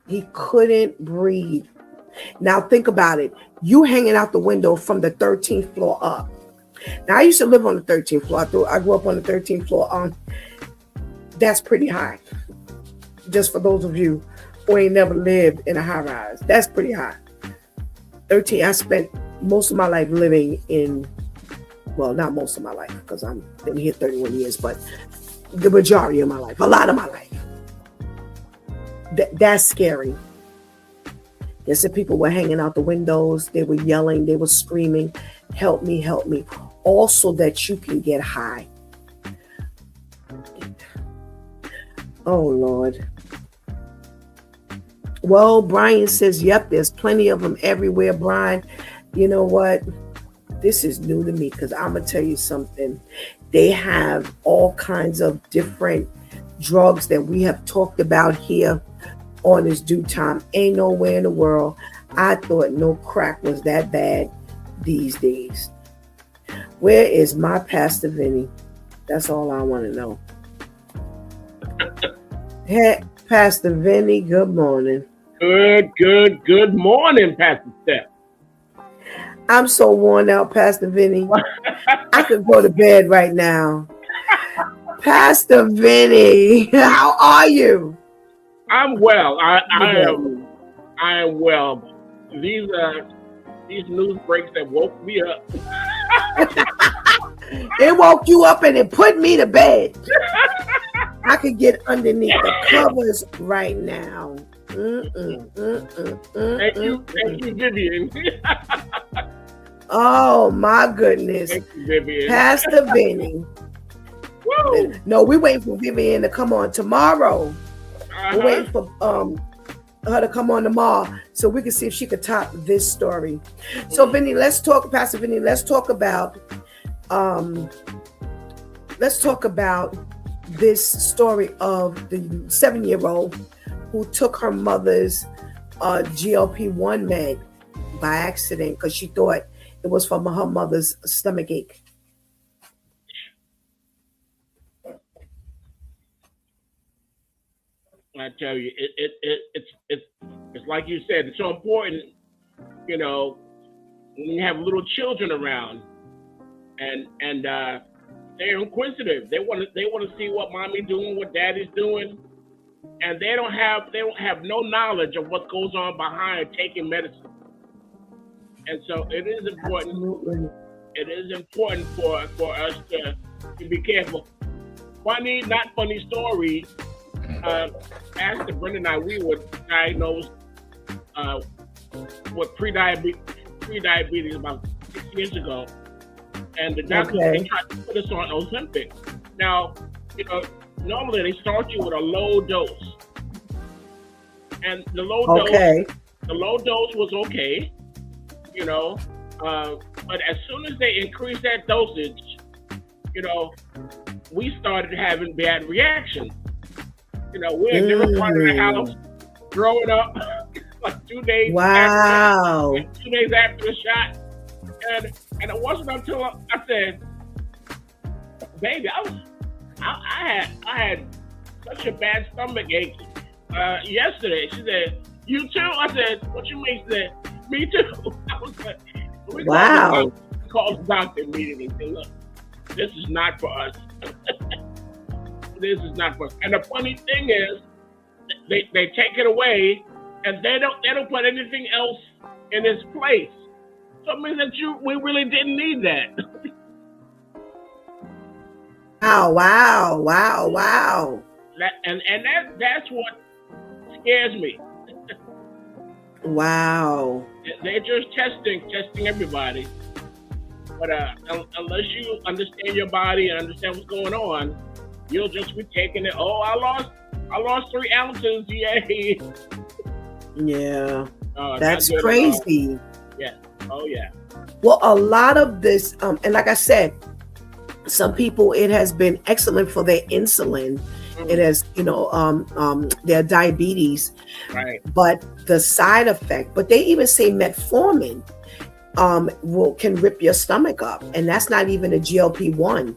He couldn't breathe. Now think about it. You hanging out the window from the 13th floor up. Now I used to live on the 13th floor. I grew up on the 13th floor. That's pretty high. Just for those of you who ain't never lived in a high rise, that's pretty high. 13. I spent most of my life living in, well, not most of my life because I'm been here 31 years, but the majority of my life, a lot of my life. That's scary. They said people were hanging out the windows. They were yelling. They were screaming, help me, help me. Also that you can get high. Oh, Lord. Well, Brian says, yep, there's plenty of them everywhere, Brian. You know what? This is new to me because I'm going to tell you something. They have all kinds of different drugs that we have talked about here on this due time. Ain't nowhere in the world I thought no crack was that bad these days. Where is my Pastor Vinny? That's all I want to know. Hey, Pastor Vinny, good morning. Good morning, Pastor Steph. I'm so worn out, Pastor Vinny. I could go to bed right now. Pastor Vinny, how are you? I'm well. I am well. These news breaks that woke me up. It woke you up and it put me to bed. I could get underneath the covers right now. Thank you, Vivian. Oh my goodness. Thank you, Vivian. Pastor Vinny. Woo. No, we're waiting for Vivian to come on tomorrow. We're waiting for her to come on tomorrow so we can see if she could top this story. So Vinny, Pastor Vinny, let's talk about this story of the 7-year-old who took her mother's GLP-1 med by accident because she thought it was from her mother's stomach ache. I tell you, it's like you said, it's so important, you know, when you have little children around, and they're inquisitive. They want to see what mommy's doing, what daddy's doing, and they don't have no knowledge of what goes on behind taking medicine. And so it is important. Absolutely. It is important for us to be careful. Funny, not funny story. Pastor Brenda and I, we were diagnosed with pre-diabetes about 6 years ago, and the doctor they tried to put us on Ozempic. Now, normally they start you with a low dose, and the low dose was okay, but as soon as they increased that dosage, we started having bad reactions. We had never part of the house growing up, like 2 days. Wow. 2 days after the shot, and it wasn't until I said, "Baby, I had such a bad stomach ache yesterday." She said, "You too?" I said, "What you mean?" She said, "Me too." I was like, wow. We called the doctor immediately and said, "Look, this is not for us." This is not for us. And the funny thing is, they take it away, and they don't put anything else in its place. So it means that we really didn't need that. Wow. That's what scares me. Wow. They're just testing everybody. But unless you understand your body and understand what's going on, you'll just be taking it. Oh, I lost 3 ounces. Yay! Yeah, that's crazy. Yeah. Oh, yeah. Well, a lot of this, and like I said, some people, it has been excellent for their insulin. Mm-hmm. It has, their diabetes. Right. But the side effect, but they even say metformin can rip your stomach up, and that's not even a GLP-1,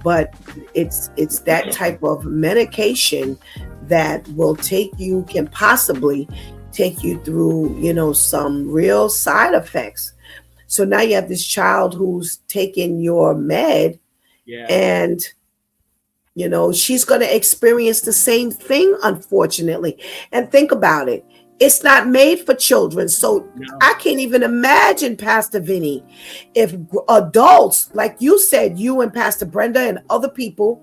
but it's that type of medication that can possibly take you through, some real side effects. So now you have this child who's taking your med, and she's going to experience the same thing, unfortunately. And think about it. It's not made for children. So I can't even imagine, Pastor Vinny, if adults, like you said, you and Pastor Brenda and other people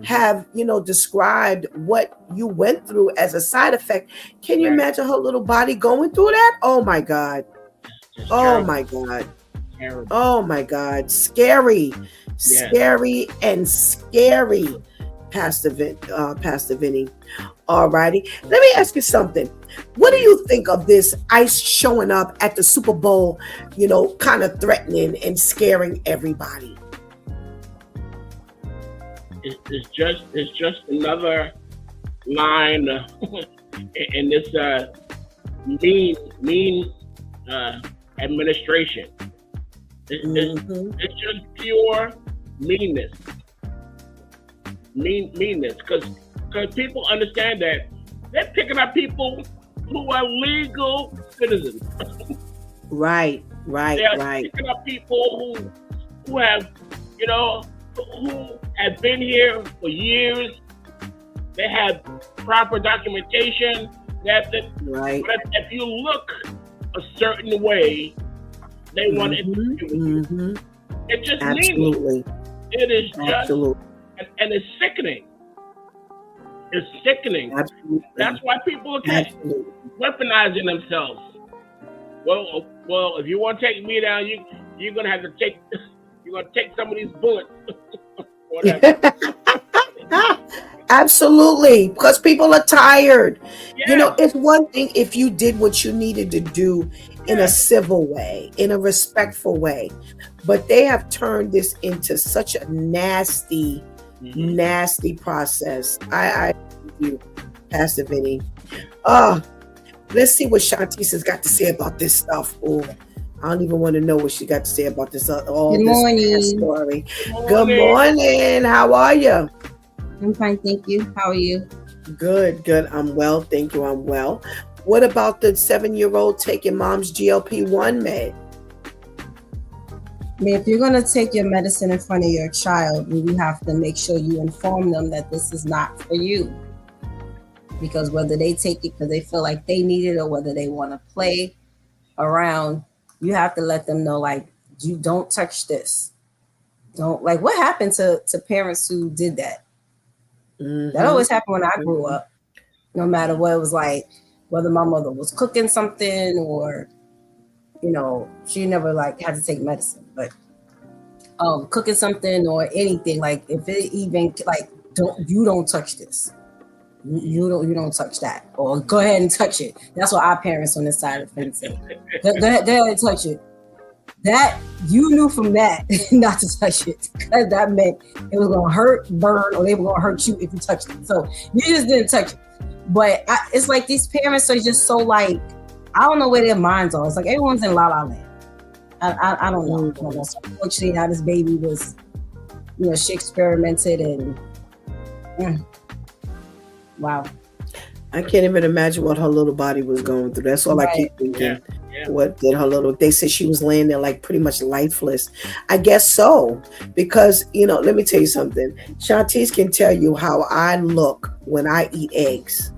have, described what you went through as a side effect. Can you imagine her little body going through that? Oh my God. Oh my God. Terrible. Oh my God. Scary. Yeah. Scary and scary, Pastor Vinny. All righty. Let me ask you something. What do you think of this ICE showing up at the Super Bowl, kind of threatening and scaring everybody? It's just another line in this mean administration. It's just pure meanness. Meanness, because people understand that they're picking up people who are legal citizens. Right. They're picking up people who have, who have been here for years. They have proper documentation. Right. But if you look a certain way, they want to interview with you. It's just meanness. It is just, and it's sickening. It's sickening. Absolutely. That's why people are weaponizing themselves. Well, if you want to take me down, you're gonna have to take some of these bullets. Absolutely, because people are tired. Yeah. It's one thing if you did what you needed to do in a civil way, in a respectful way, but they have turned this into such a nasty process. I you, Pastor Vinny. Let's see what Shantice has got to say about this stuff. Oh, I don't even want to know what she got to say about this. Good morning. Story. Good morning. How are you? I'm fine, thank you. How are you? Good. I'm well, thank you. I'm well. What about the 7-year-old taking mom's GLP-1 med? I mean, if you're gonna take your medicine in front of your child, then you have to make sure you inform them that this is not for you. Because whether they take it because they feel like they need it or whether they want to play around, you have to let them know, like, you don't touch this. Don't, like, what happened to parents who did that? That always happened when I grew up. No matter what, it was like, whether my mother was cooking something or, you know, she never like had to take medicine, but cooking something or anything, like if it even like don't touch this. You don't touch that, or go ahead and touch it. That's what our parents on this side of the fence say. Go ahead and touch it. That you knew from that not to touch it, because that meant it was gonna hurt, burn, or they were gonna hurt you if you touched it. So you just didn't touch it. But it's like these parents are just so like, I don't know where their minds are. It's like everyone's in la la land. I don't know. So unfortunately, how this baby was, you know, she experimented and wow. I can't even imagine what her little body was going through. That's all I keep thinking. Yeah. What did her little, they said she was laying there like pretty much lifeless. I guess so. Because, you know, let me tell you something. Shantice can tell you how I look when I eat eggs.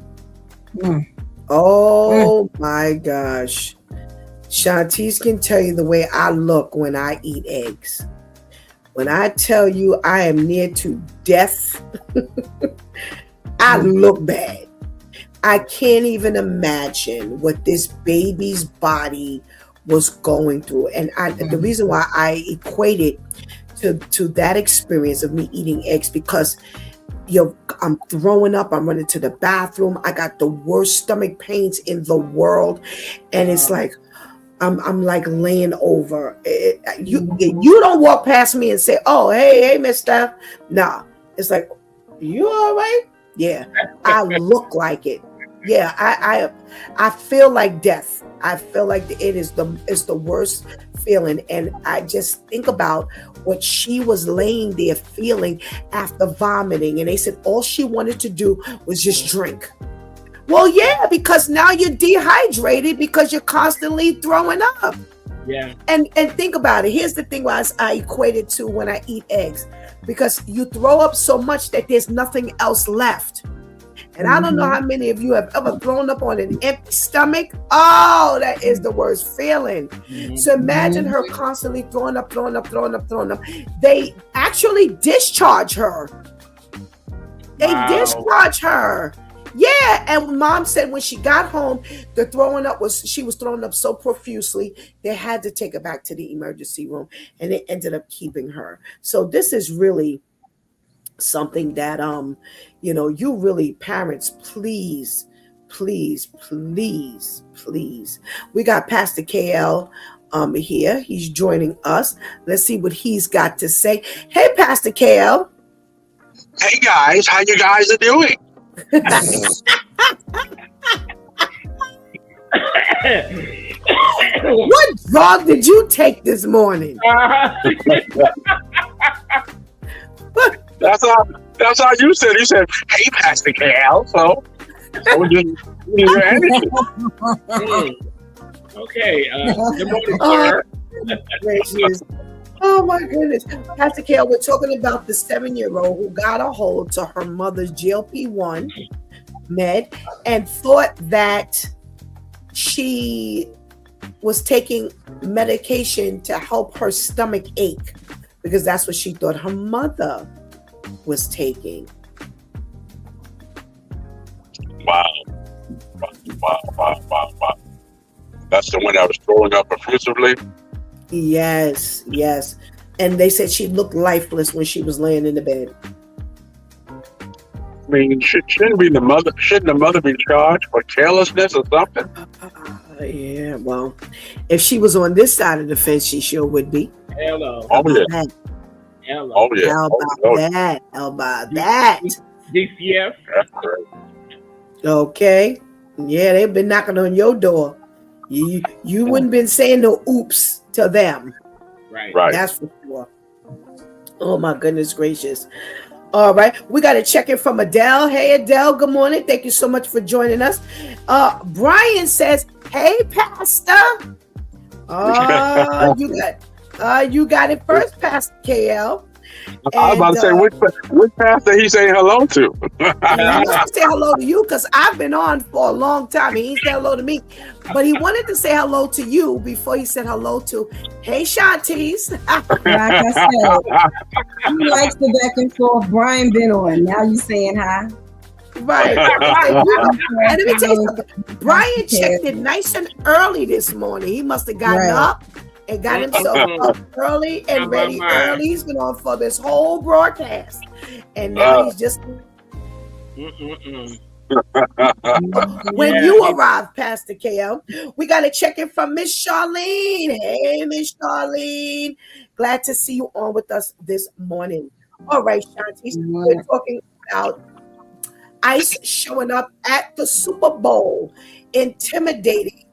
Oh my gosh. Shantice can tell you the way I look when I eat eggs. When I tell you I am near to death, I look bad. I can't even imagine what this baby's body was going through. And the reason why I equate it to that experience of me eating eggs, because I'm throwing up, I'm running to the bathroom, I got the worst stomach pains in the world, and it's like I'm like laying over. You don't walk past me and say, "Oh, hey, Miss Steph." Nah, it's like, "You all right?" Yeah, I look like it. Yeah, I feel like death. I feel like it's the worst feeling, and I just think about what she was laying there feeling after vomiting, and they said all she wanted to do was just drink. Well, yeah, because now you're dehydrated because you're constantly throwing up. Yeah. And think about it. Here's the thing why I equate it to when I eat eggs, because you throw up so much that there's nothing else left. And I don't know how many of you have ever thrown up on an empty stomach. Oh, that is the worst feeling. So imagine her constantly throwing up. They actually discharge her. They discharge her. Yeah, and mom said when she got home, she was throwing up so profusely, they had to take her back to the emergency room, and they ended up keeping her. So this is really something that you really, parents, please. We got Pastor KL here. He's joining us. Let's see what he's got to say. Hey, Pastor KL. Hey guys, how you guys are doing? What drug did you take this morning? That's how you said. You said, "Hey, Pastor Cal." So just your energy. Okay. Good morning, sir. Gracious. Oh my goodness. Pastor Kale, we're talking about the 7-year-old who got a hold to her mother's GLP-1 med and thought that she was taking medication to help her stomach ache, because that's what she thought her mother was taking. Wow. That's the one that was throwing up profusively? Yes. And they said she looked lifeless when she was laying in the bed. I mean, shouldn't the mother be charged for carelessness or something? Yeah, well, if she was on this side of the fence, she sure would be. Hello. Oh, yeah. Hello. Oh, yeah. How about that? DCF. Okay. Yeah, they've been knocking on your door. You wouldn't been saying no oops to them. Right. That's for sure. Oh my goodness gracious. All right, we got a check-in from Adele. Hey Adele, good morning. Thank you so much for joining us. Brian says, "Hey Pastor." You got it first, Pastor KL. I was about to say, which pastor he saying hello to? He wants to say hello to you because I've been on for a long time. He ain't said hello to me, but he wanted to say hello to you before he said hello to, hey, Shantice. Like I said, he likes the back and forth. Brian been on. Now you saying hi. Right. And let me tell you something. Brian checked it nice and early this morning. He must have gotten up and got himself up early and ready early. He's been on for this whole broadcast. And now he's just... When you arrive, Pastor KL, we got to check in from Miss Charlene. Hey, Miss Charlene. Glad to see you on with us this morning. All right, Shanti, we're talking about ICE showing up at the Super Bowl, intimidating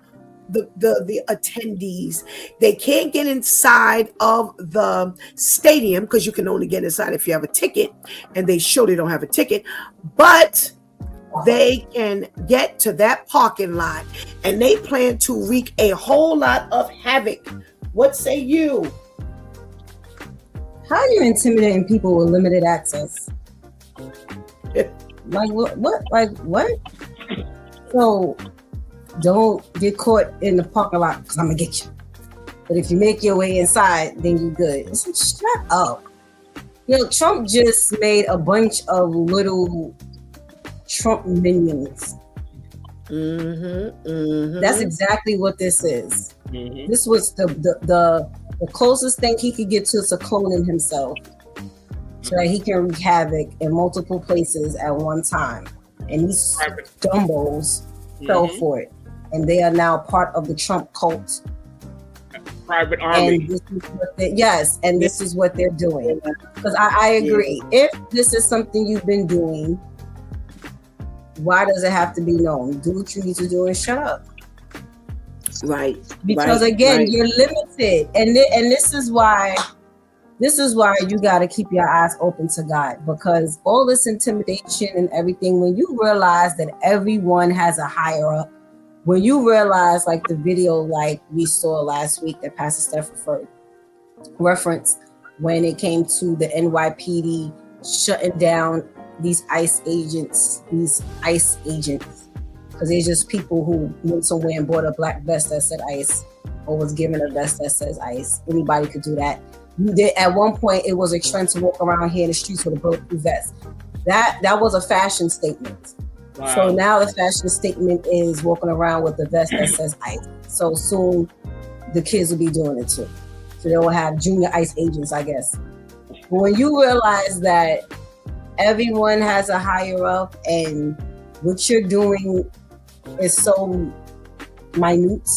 the attendees. They can't get inside of the stadium because you can only get inside if you have a ticket, and they surely don't have a ticket, but they can get to that parking lot, and they plan to wreak a whole lot of havoc. What say you? How are you intimidating people with limited access? Like what? Like what? So don't get caught in the parking lot because I'm gonna get you. But if you make your way inside, then you're good. So shut up. Trump just made a bunch of little Trump minions. That's exactly what this is. This was the closest thing he could get to cloning himself, so that he can wreak havoc in multiple places at one time. And these dumbos fell for it. And they are now part of the Trump cult. Private army. And this is what they're doing. Because I agree. If this is something you've been doing, why does it have to be known? Do what you need to do and shut up. Right. Because again, you're limited. And this is why you got to keep your eyes open to God, because all this intimidation and everything, when you realize that everyone has a higher up, when you realize, like the video like we saw last week that Pastor Steph referenced, when it came to the NYPD shutting down these ICE agents, because they're just people who went somewhere and bought a black vest that said ICE, or was given a vest that says ICE. Anybody could do that. At one point, it was a trend to walk around here in the streets with a bulletproof vest. That was a fashion statement. Wow. So now the fashion statement is walking around with the vest that says ICE. So soon, the kids will be doing it too. So they will have junior ICE agents, I guess. But when you realize that everyone has a higher up, and what you're doing is so minute,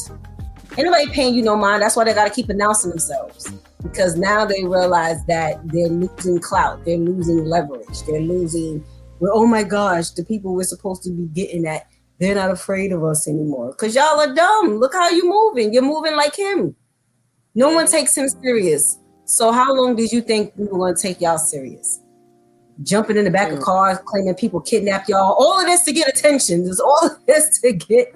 ain't nobody paying you no mind. That's why they got to keep announcing themselves. Because now they realize that they're losing clout, they're losing leverage, they're losing, oh my gosh, the people we're supposed to be getting at, they're not afraid of us anymore. Because y'all are dumb. Look how you're moving. You're moving like him. No one takes him serious. So how long did you think we were going to take y'all serious? Jumping in the back of cars, claiming people kidnapped y'all. All of this to get attention. There's all of this to get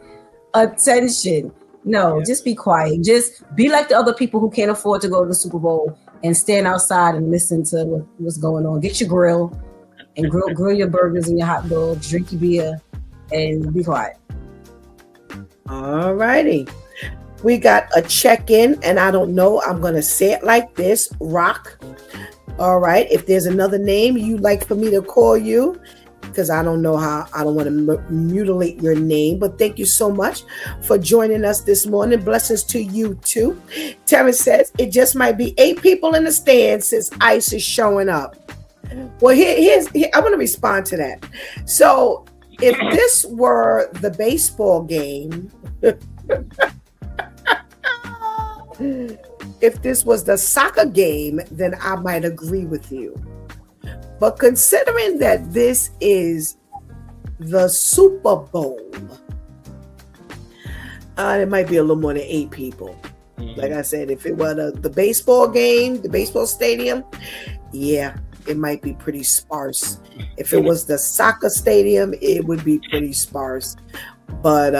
attention. No, just be quiet. Just be like the other people who can't afford to go to the Super Bowl and stand outside and listen to what's going on. Get your grill and grill your burgers and your hot dogs, drink your beer, and be quiet. All righty. We got a check-in, and I don't know. I'm going to say it like this. Rock. All right. If there's another name you'd like for me to call you, because I don't know how, I don't want to mutilate your name, but thank you so much for joining us this morning. Blessings to you too. Terrence says it just might be 8 people in the stands since ICE is showing up. Well, here I want to respond to that. So if this were the baseball game, if this was the soccer game, then I might agree with you. But considering that this is the Super Bowl, it might be a little more than 8 people. Like I said, if it were the baseball game, the baseball stadium, yeah, it might be pretty sparse. If it was the soccer stadium, it would be pretty sparse. But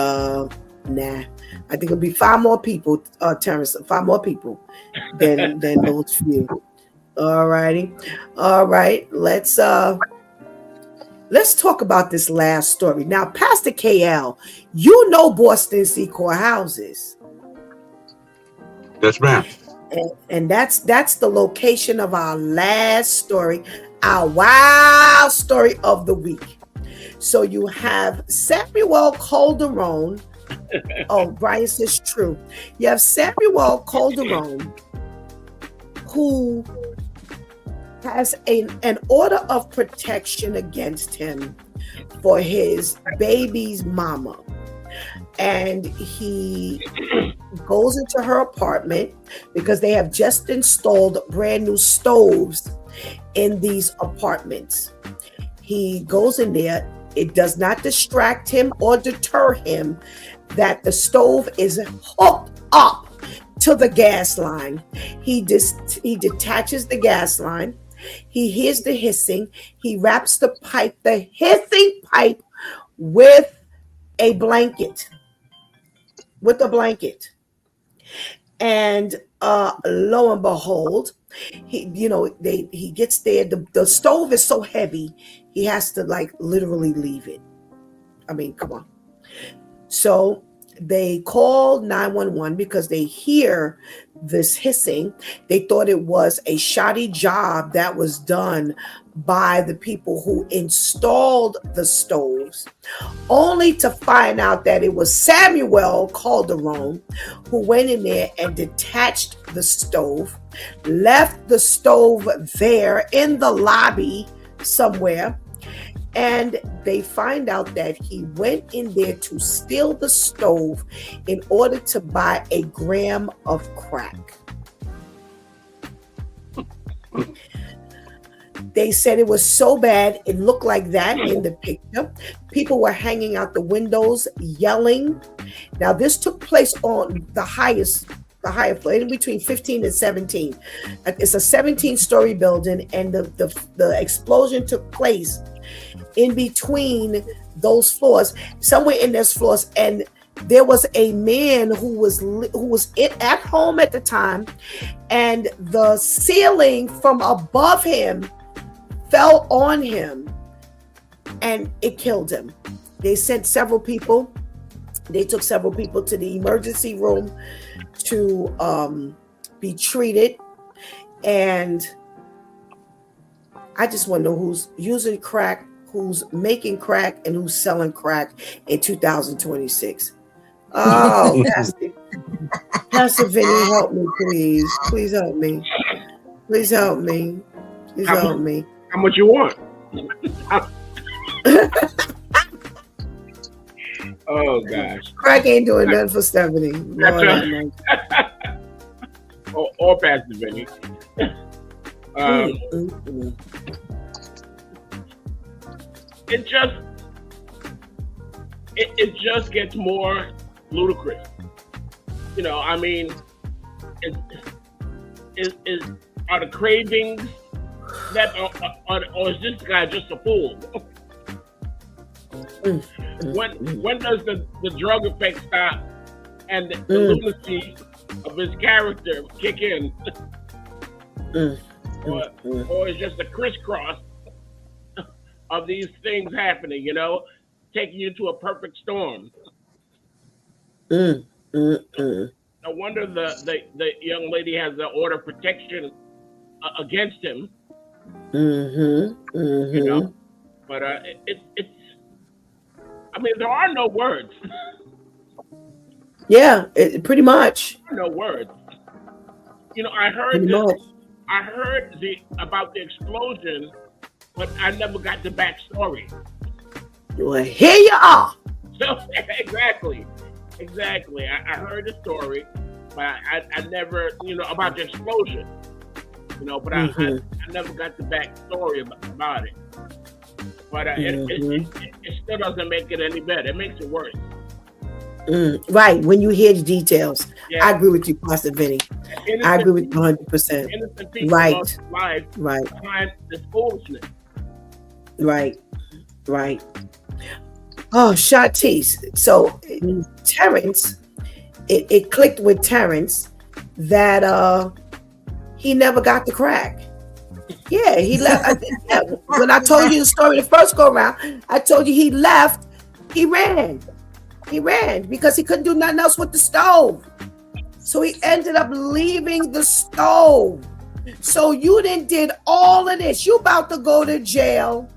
Nah, I think it'll be 5 more people, Terrence. 5 more people than those few. All righty, all right. Let's talk about this last story now, Pastor KL. You know Boston Secor houses. Yes, ma'am. And that's the location of our last story, our wild story of the week. So you have Samuel Calderon. Oh, Brian says true. You have Samuel Calderon, who has an order of protection against him for his baby's mama. And he goes into her apartment because they have just installed brand new stoves in these apartments. He goes in there. It does not distract him or deter him that the stove is hooked up to the gas line. He detaches the gas line. He hears the hissing. He wraps the hissing pipe with a blanket. And lo and behold, he gets there. The stove is so heavy, he has to like literally leave it. I mean, come on. So they call 911 because they hear this hissing. They thought it was a shoddy job that was done by the people who installed the stoves, only to find out that it was Samuel Calderon who went in there and detached the stove, left the stove there in the lobby somewhere. And they find out that he went in there to steal the stove in order to buy a gram of crack. They said it was so bad, it looked like that in the picture. People were hanging out the windows, yelling. Now, this took place on the higher floor, in between 15 and 17. It's a 17-story building, and the explosion took place in between those floors, somewhere in those floors. And there was a man who was at home at the time, and the ceiling from above him fell on him and it killed him. They sent several people. They took several people to the emergency room to be treated. And I just want to know who's using crack, who's making crack, and who's selling crack in 2026. Oh, Pastor Vinny, help me, please. Please help me. Please help me. Please help me. How much you want? Oh, gosh. Crack ain't doing nothing for Stephanie. Or Pastor Vinny. It just gets more ludicrous. You know, I mean, are the cravings that, or is this guy just a fool? When does the drug effect stop and the lunacy of his character kick in? Or it's just a crisscross of these things happening, you know, taking you to a perfect storm. No wonder the young lady has the order of protection against him. You know, but it's. I mean, there are no words. Yeah, pretty much. No words. You know, I heard about the explosion, but I never got the backstory. Well, here you are. So exactly. I heard the story, but I never, you know, about the explosion. You know, but I never got the backstory about it. But it still doesn't make it any better. It makes it worse. Right. When you hear the details, yeah. I agree with you, Pastor Vinny. I agree with you 100%. Innocent people right. lost lives behind this foolishness. Right. Oh, Shantice. So Terrence, it clicked with Terrence that he never got the crack. Yeah, he left. When I told you the story the first go around, I told you he left. He ran. He ran because he couldn't do nothing else with the stove. So he ended up leaving the stove. So you did all of this. You about to go to jail.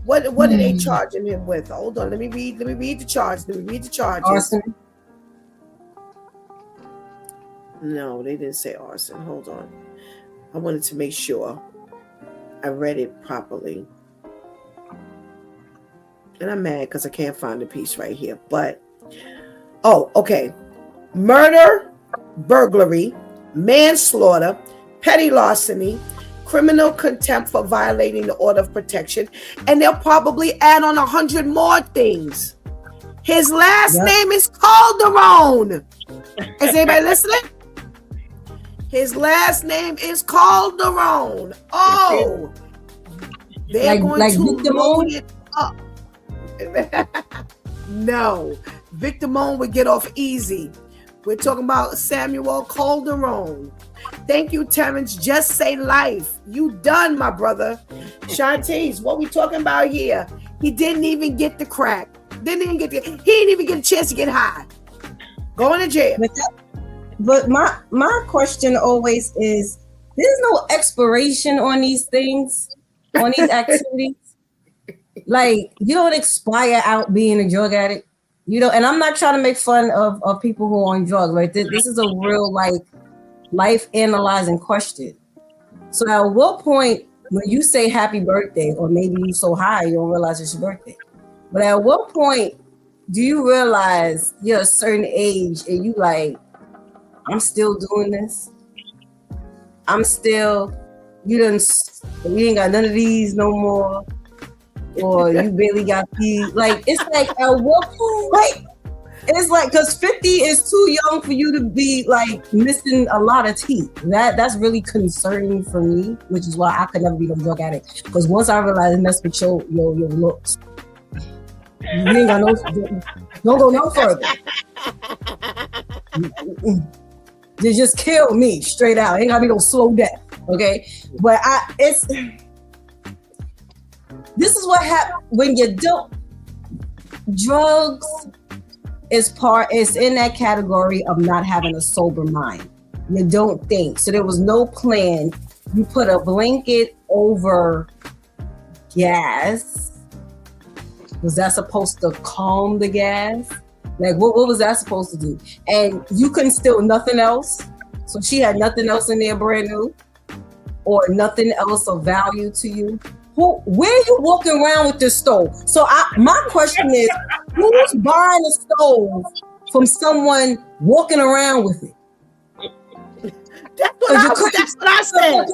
What are they charging him with? Hold on, let me read the charge. Let me read the charges. Arson. No, they didn't say arson. Hold on. I wanted to make sure I read it properly. And I'm mad because I can't find the piece right here. But okay. Murder, burglary, manslaughter, petty larceny, criminal contempt for violating the order of protection, and they'll probably add on 100 more things. His last name is Calderon. Is anybody listening? His last name is Calderon. Oh, they're going to load it up. No, Victimone would get off easy. We're talking about Samuel Calderon. Thank you, Terrence. Just say life. You done, my brother. Shantice, what we talking about here? He didn't even get the crack. He didn't even get a chance to get high. Going to jail. But my question always is, there's no expiration on these things, on these activities. Like, you don't expire out being a drug addict. You know, and I'm not trying to make fun of people who are on drugs, right? This is a real, like, life analyzing question. So at what point, when you say happy birthday, or maybe you're so high you don't realize it's your birthday, but at what point do you realize you're a certain age and you like, I'm still doing this? You ain't got none of these no more, or you barely got these. Like, it's like, at what point, like, it's like, because 50 is too young for you to be like missing a lot of teeth. That's really concerning for me, which is why I could never be no drug addict. Because once I realized it messed with your looks, you ain't got don't go no further. They just kill me straight out. Ain't gotta be no slow death, okay? But this is what happens when you don't. Drugs is in that category of not having a sober mind. You don't think. So there was no plan. You put a blanket over gas. Was that supposed to calm the gas? Like, what was that supposed to do? And you couldn't steal nothing else. So she had nothing else in there brand new, or nothing else of value to you. Where are you walking around with this stove? So my question is, who's buying a stove from someone walking around with it? That's what I said.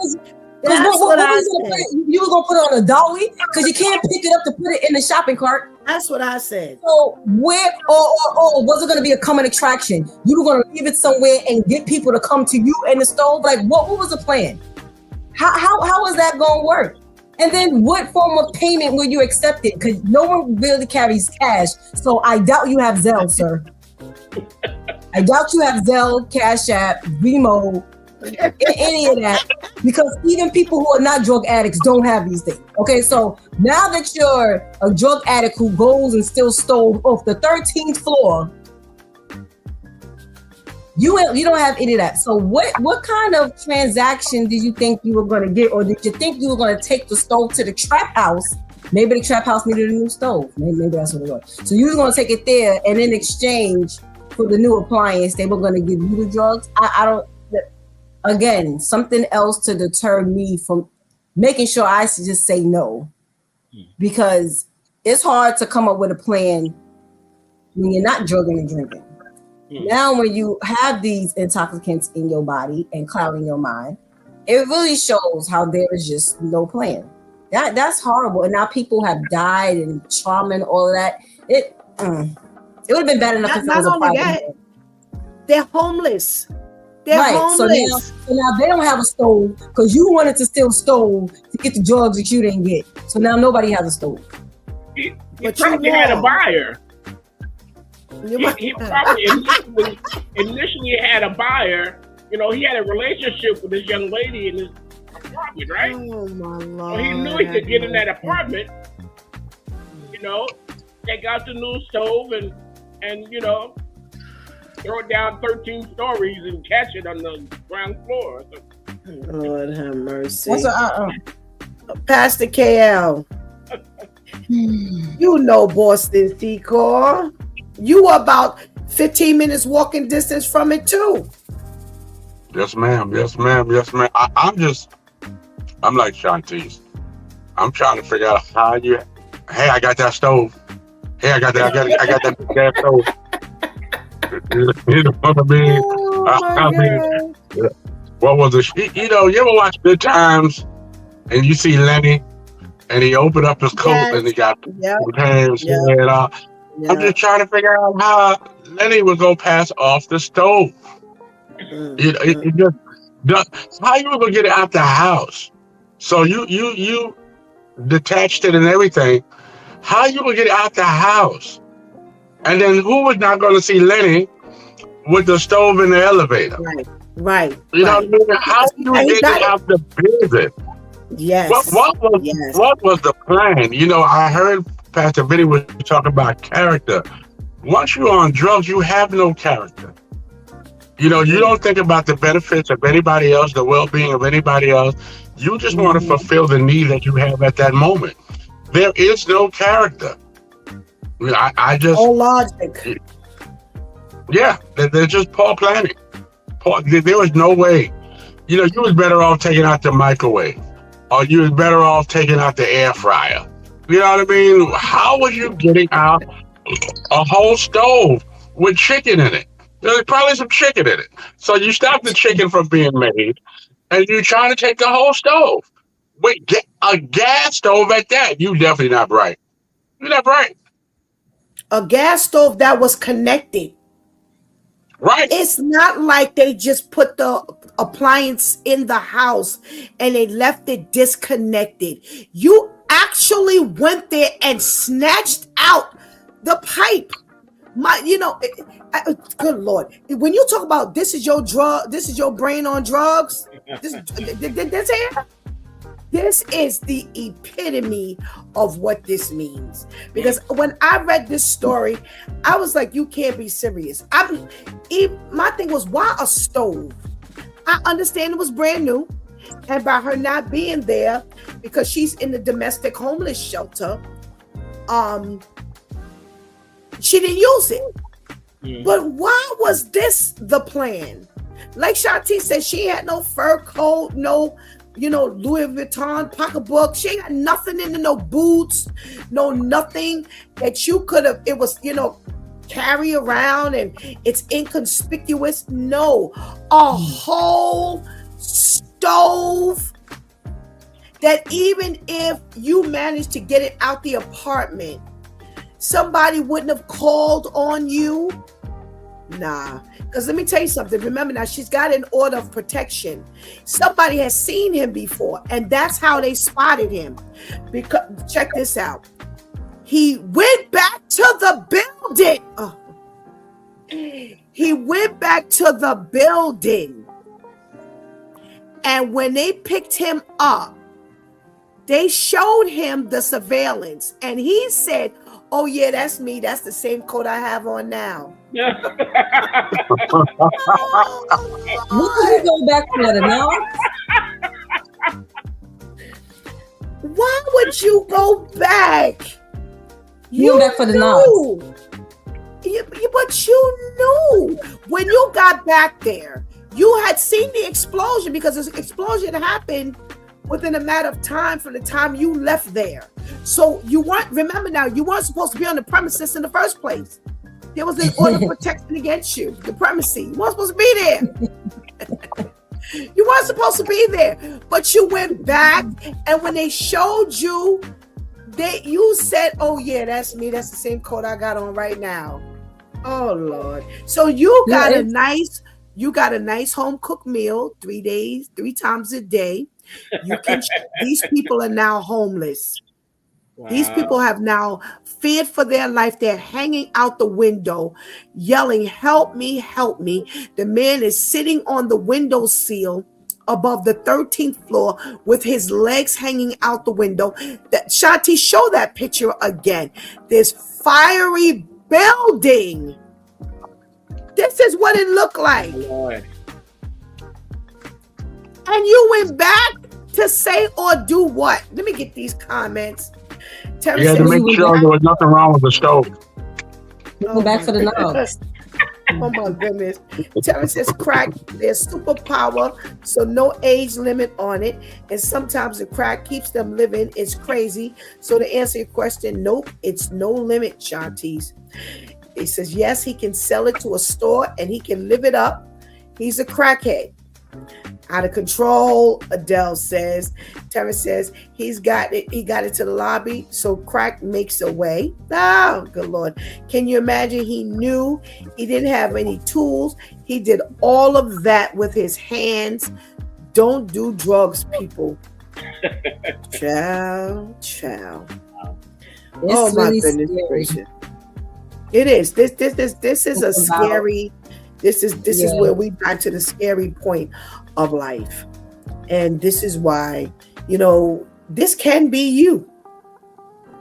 That's what I said. You were gonna put it on a dolly because you can't pick it up to put it in the shopping cart. That's what I said. So where, or was it gonna be a coming attraction? You were gonna leave it somewhere and get people to come to you and the stove. Like, what was the plan? How is that gonna work? And then what form of payment will you accept it? Because no one really carries cash. So I doubt you have Zelle, sir. I doubt you have Zelle, Cash App, Venmo, any of that. Because even people who are not drug addicts don't have these things. Okay, so now that you're a drug addict who goes and steals stove off the 13th floor, you don't have any of that. So what kind of transaction did you think you were going to get? Or did you think you were going to take the stove to the trap house? Maybe the trap house needed a new stove. Maybe that's what it was. So you were going to take it there, and in exchange for the new appliance, they were going to give you the drugs. I don't, again, something else to deter me from making sure I should just say no. Because it's hard to come up with a plan when you're not drugging and drinking. Now, when you have these intoxicants in your body and clouding your mind, it really shows how there is just no plan. That's horrible. And now people have died and trauma and all of that. It would have been bad enough if it was a problem. They're homeless. They're homeless. So now they don't have a stove because you wanted to steal stove to get the drugs that you didn't get. So now nobody has a stove. But probably had a buyer. He probably initially had a buyer. You know, he had a relationship with this young lady in his apartment, right? Oh my Lord! So he knew he could get in that apartment. You know, take out the new stove and you know, throw it down 13 stories and catch it on the ground floor. So, Lord have mercy. What's Pastor KL? You know Boston Secor. You were about 15 minutes walking distance from it too. Yes, ma'am. Yes, ma'am. Yes, ma'am. I'm like Shantice. I'm trying to figure out how you. Hey, I got that stove. Hey, I got that. I got that gas stove. You know what I mean? Oh I mean, what was it? You know, you ever watch Good Times and you see Lenny and he opened up his coat and he got his hands and all. I'm just trying to figure out how Lenny was gonna pass off the stove. It just how you were gonna get it out the house. So you detached it and everything. How you gonna get it out the house? And then who was not gonna see Lenny with the stove in the elevator? Right. You know what I mean? How you get it out the business? Yes. What was the plan? You know, I heard Pastor Vinny was talking about character. Once you're on drugs, you have no character. You know, you don't think about the benefits of anybody else, the well-being of anybody else. You just want to fulfill the need that you have at that moment. There is no character. I just... No logic. Yeah, they're just poor planning. There was no way. You know, you was better off taking out the microwave. Or you was better off taking out the air fryer. You know what I mean? How was you getting out a whole stove with chicken in it? There's probably some chicken in it. So you stop the chicken from being made, and you're trying to take the whole stove. Wait, get a gas stove at that. You definitely not right. You're not right. A gas stove that was connected. Right. It's not like they just put the appliance in the house and they left it disconnected. You actually went there and snatched out the pipe. Good Lord. When you talk about this is your drug, this is your brain on drugs, this is the epitome of what this means. Because when I read this story, I was like, you can't be serious. My thing was, why a stove? I understand it was brand new. And by her not being there, because she's in the domestic homeless shelter, she didn't use it. But why was this the plan? Like Shanti said, she had no fur coat, no, Louis Vuitton pocketbook. She ain't got nothing in no boots, no nothing that you could have. It was, carry around and it's inconspicuous. No, a whole stove that even if you managed to get it out the apartment, somebody wouldn't have called on you. Nah, because let me tell you something. Remember now, she's got an order of protection. Somebody has seen him before, and that's how they spotted him. Because check this out. He went back to the building. He went back to the building. And when they picked him up, they showed him the surveillance. And he said, oh, yeah, that's me. That's the same coat I have on now. What did you go back for the now? Why would you go back? You went back for the now. But you knew when you got back there, you had seen the explosion because the explosion happened within a matter of time from the time you left there. So you weren't supposed to be on the premises in the first place. There was an order of protection against you, the premises. You weren't supposed to be there. You weren't supposed to be there, but you went back, and when they showed you, you said, oh yeah, that's me. That's the same coat I got on right now. Oh Lord. So you got a nice home cooked meal 3 days, 3 times a day. These people are now homeless. These people have now feared for their life. They're hanging out the window, yelling, "Help me, help me." The man is sitting on the windowsill above the 13th floor with his legs hanging out the window. Shanti, show that picture again. This fiery building. This is what it looked like. Lord. And you went back to say or do what? Let me get these comments. You had to make sure there was nothing wrong with the stove. Go back for the knobs. Oh my goodness. Terry says crack, there's superpower, so no age limit on it. And sometimes the crack keeps them living. It's crazy. So to answer your question, nope, it's no limit, Shanti's. He says, yes, he can sell it to a store and he can live it up. He's a crackhead. Out of control, Adele says. Terry says he got it to the lobby, so crack makes a way. Oh, good Lord. Can you imagine? He knew he didn't have any tools. He did all of that with his hands. Don't do drugs, people. Ciao. Oh my really goodness gracious. It is. This is a scary. This is where we got to the scary point of life. And this is why, this can be you.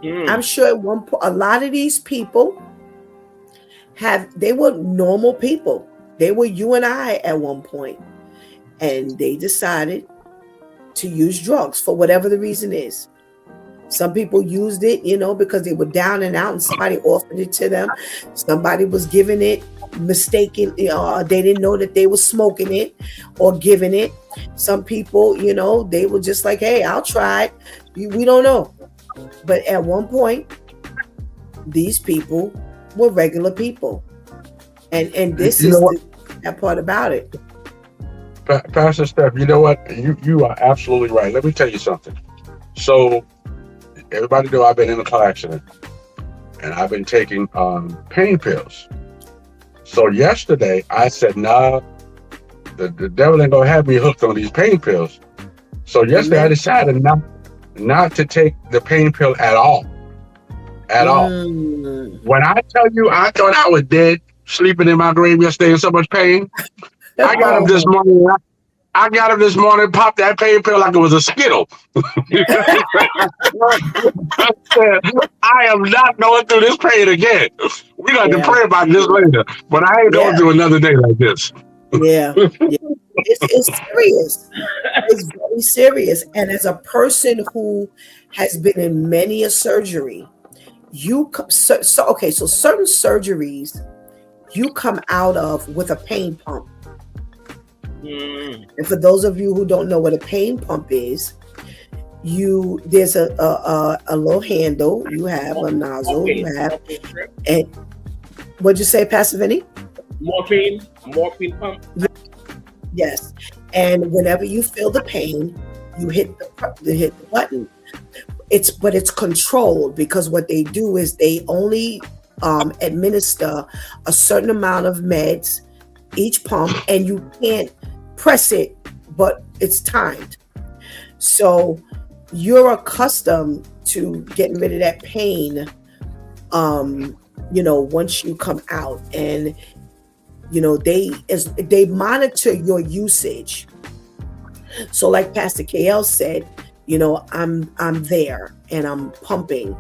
I'm sure at one point, a lot of these people they were normal people. They were you and I at one point. And they decided to use drugs for whatever the reason is. Some people used it, because they were down and out and somebody offered it to them. Somebody was giving it mistaken. They didn't know that they were smoking it or giving it. Some people, they were just like, hey, I'll try it. We don't know. But at one point, these people were regular people. And this is that part about it. Pastor Steph, you know what? You are absolutely right. Let me tell you something. So, everybody know I've been in a car accident and I've been taking pain pills. So yesterday I said, nah, the devil ain't gonna have me hooked on these pain pills. So yesterday I decided not to take the pain pill at all. At all. When I tell you I thought I was dead, sleeping in my grave yesterday in so much pain, I got up this morning. Popped that pain pill like it was a Skittle. I said, I am not going through this pain again. We're going to pray about this later, but I ain't going through another day like this. Yeah. It's serious. It's very serious. And as a person who has been in many a surgery, so certain surgeries you come out of with a pain pump. And for those of you who don't know what a pain pump is, there's a little handle, you have a nozzle, and what'd you say, Pastor Vinny? Morphine pump. Yes, and whenever you feel the pain, you hit the button. But it's controlled, because what they do is they only administer a certain amount of meds each pump, and you can't press it, but it's timed. So you're accustomed to getting rid of that pain, once you come out, and they monitor your usage. So like Pastor KL said, I'm there and I'm pumping.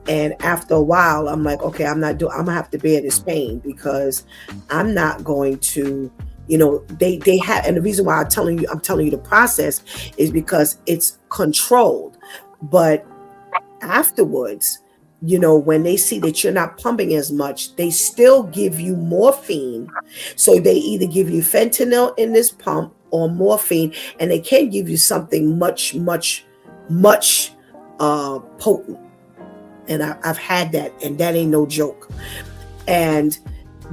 And after a while, I'm like, okay, I'm gonna have to bear this pain, because I'm not going to, they have, and the reason why I'm telling you the process is because it's controlled. But afterwards, when they see that you're not pumping as much, they still give you morphine. So they either give you fentanyl in this pump or morphine, and they can give you something much, much, much potent. And I've had that, and that ain't no joke. And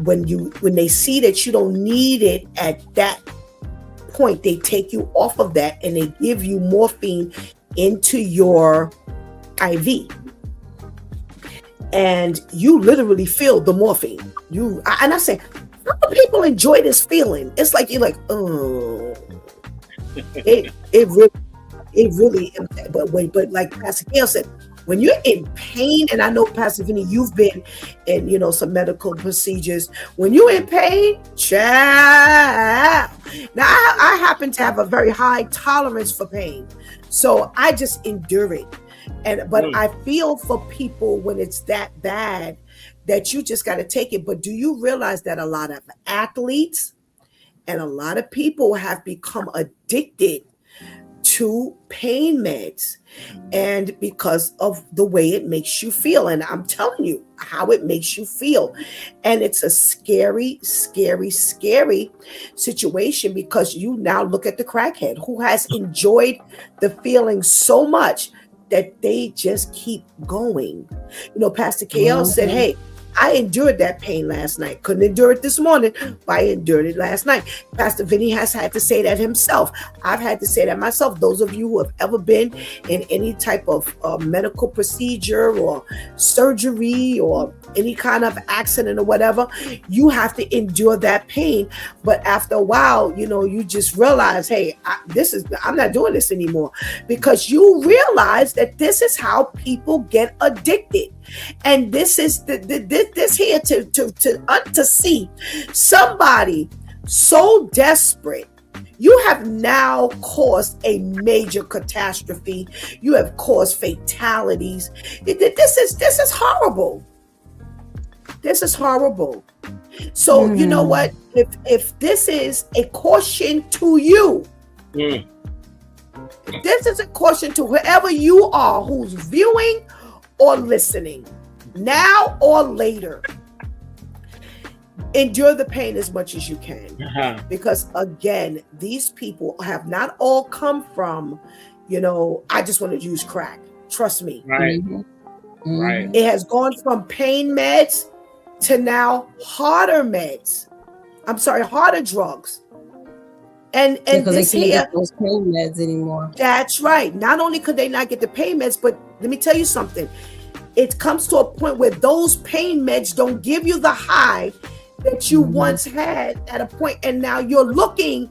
when they see that you don't need it at that point, they take you off of that and they give you morphine into your IV. And you literally feel the morphine. And I say, how do people enjoy this feeling? It's like you're like, oh, it really. But like Pastor Gail said, When you're in pain, and I know, Pastor Vinny, you've been in, some medical procedures. When you're in pain, child. Now, I happen to have a very high tolerance for pain, so I just endure it. But I feel for people when it's that bad that you just got to take it. But do you realize that a lot of athletes and a lot of people have become addicted to pain meds, and because of the way it makes you feel? And I'm telling you how it makes you feel. And it's a scary, scary, scary situation, because you now look at the crackhead who has enjoyed the feeling so much that they just keep going. Pastor KL said, hey, I endured that pain last night. Couldn't endure it this morning, but I endured it last night. Pastor Vinny has had to say that himself. I've had to say that myself. Those of you who have ever been in any type of medical procedure or surgery or any kind of accident or whatever, you have to endure that pain. But after a while, you just realize, hey, I'm not doing this anymore, because you realize that this is how people get addicted. And this is this here to see somebody so desperate. You have now caused a major catastrophe. You have caused fatalities. This is horrible. This is horrible. So you know what? If this is a caution to you, if this is a caution to whoever you are who's viewing or listening, now or later, endure the pain as much as you can. Because again, these people have not all come from, I just want to use crack. Trust me. Right. Right. It has gone from pain meds to now harder meds. I'm sorry, harder drugs. And because they can't get those pain meds anymore. That's right. Not only could they not get the pain meds, but let me tell you something. It comes to a point where those pain meds don't give you the high that you once had at a point, and now you're looking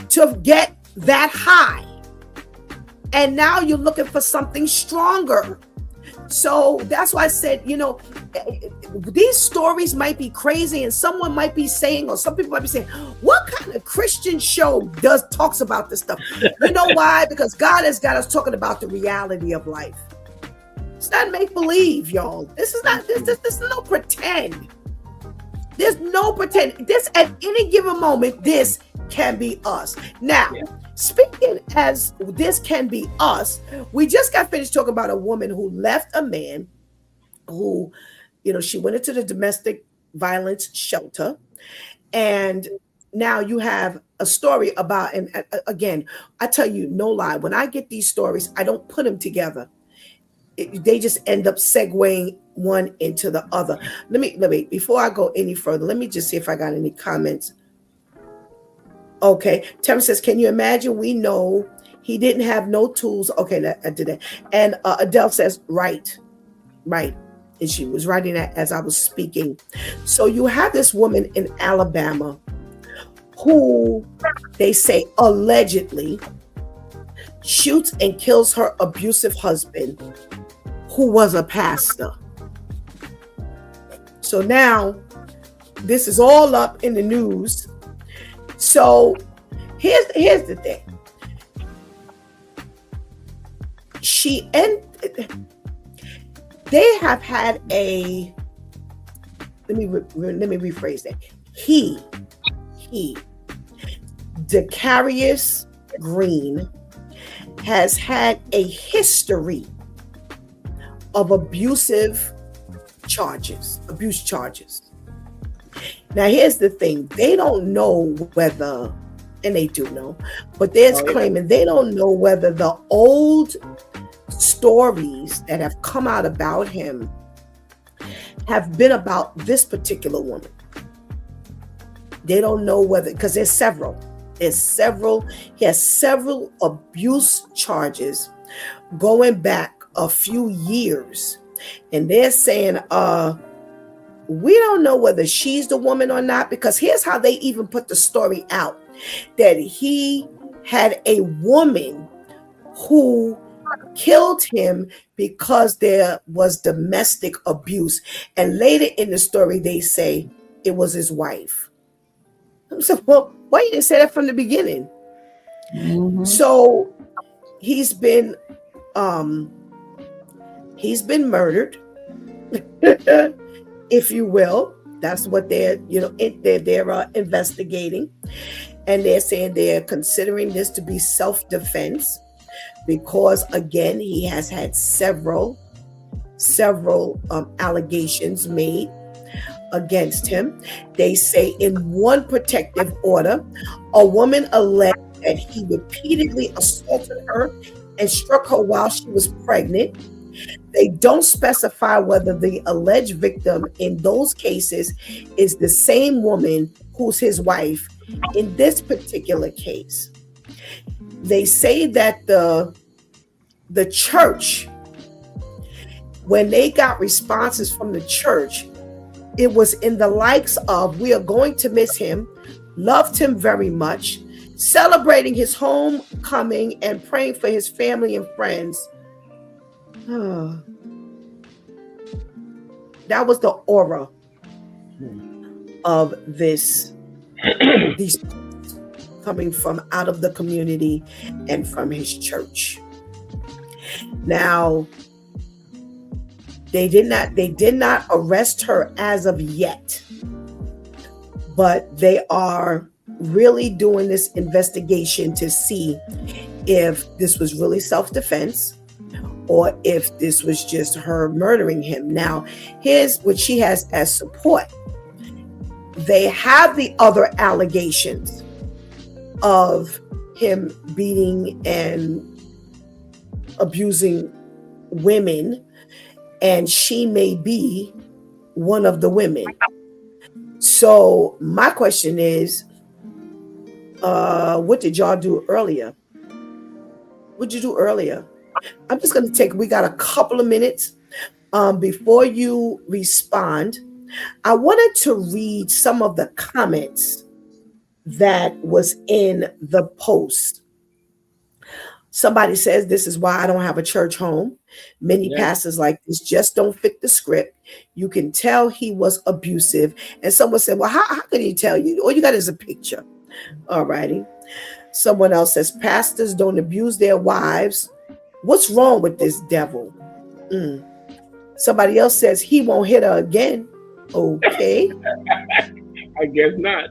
to get that high. And now you're looking for something stronger. So that's why I said, these stories might be crazy, and someone might be saying, or some people might be saying, what kind of Christian show talks about this stuff? You know why? Because God has got us talking about the reality of life. It's not make believe, y'all. This is not this is no pretend. There's no pretend. This at any given moment, this can be us. Now, speaking as this can be us, we just got finished talking about a woman who left a man who, she went into the domestic violence shelter. And now you have a story about, and again, I tell you, no lie, when I get these stories, I don't put them together. They just end up segueing one into the other. Let me, before I go any further, let me just see if I got any comments. Okay. Terry says, can you imagine? We know he didn't have no tools. Okay, I did that. And Adele says, right. And she was writing that as I was speaking. So you have this woman in Alabama who they say allegedly shoots and kills her abusive husband, who was a pastor. So now this is all up in the news. So here's the thing. They have had a, let me rephrase that. He, Decarius Green, has had a history of abuse charges. Now, here's the thing. They don't know whether, and they do know, but they're claiming they don't know whether the old stories that have come out about him have been about this particular woman. They don't know whether, because there's several. He has several abuse charges going back a few years. And they're saying, we don't know whether she's the woman or not, because here's how they even put the story out, that he had a woman who killed him because there was domestic abuse. And later in the story, they say it was his wife. So, well, why you didn't say that from the beginning? Mm-hmm. So he's been murdered, if you will. That's what they're investigating, and they're saying they're considering this to be self-defense because, again, he has had several allegations made against him. They say in one protective order, a woman alleged that he repeatedly assaulted her and struck her while she was pregnant. They don't specify whether the alleged victim in those cases is the same woman who's his wife in this particular case. They say that the church, when they got responses from the church, it was in the likes of, we are going to miss him, loved him very much, celebrating his homecoming and praying for his family and friends. That was the aura of these coming from out of the community and from his church. Now, they did not arrest her as of yet, but they are really doing this investigation to see if this was really self-defense or if this was just her murdering him. Now, here's what she has as support. They have the other allegations of him beating and abusing women, and she may be one of the women. So my question is, what did y'all do earlier? What'd you do earlier? I'm just going to we got a couple of minutes before you respond. I wanted to read some of the comments that was in the post. Somebody says, this is why I don't have a church home. Many pastors like this just don't fit the script. You can tell he was abusive. And someone said, well, how can he tell you? All you got is a picture. All righty. Someone else says, pastors don't abuse their wives. What's wrong with this devil? Somebody else says, he won't hit her again. Okay. I guess not.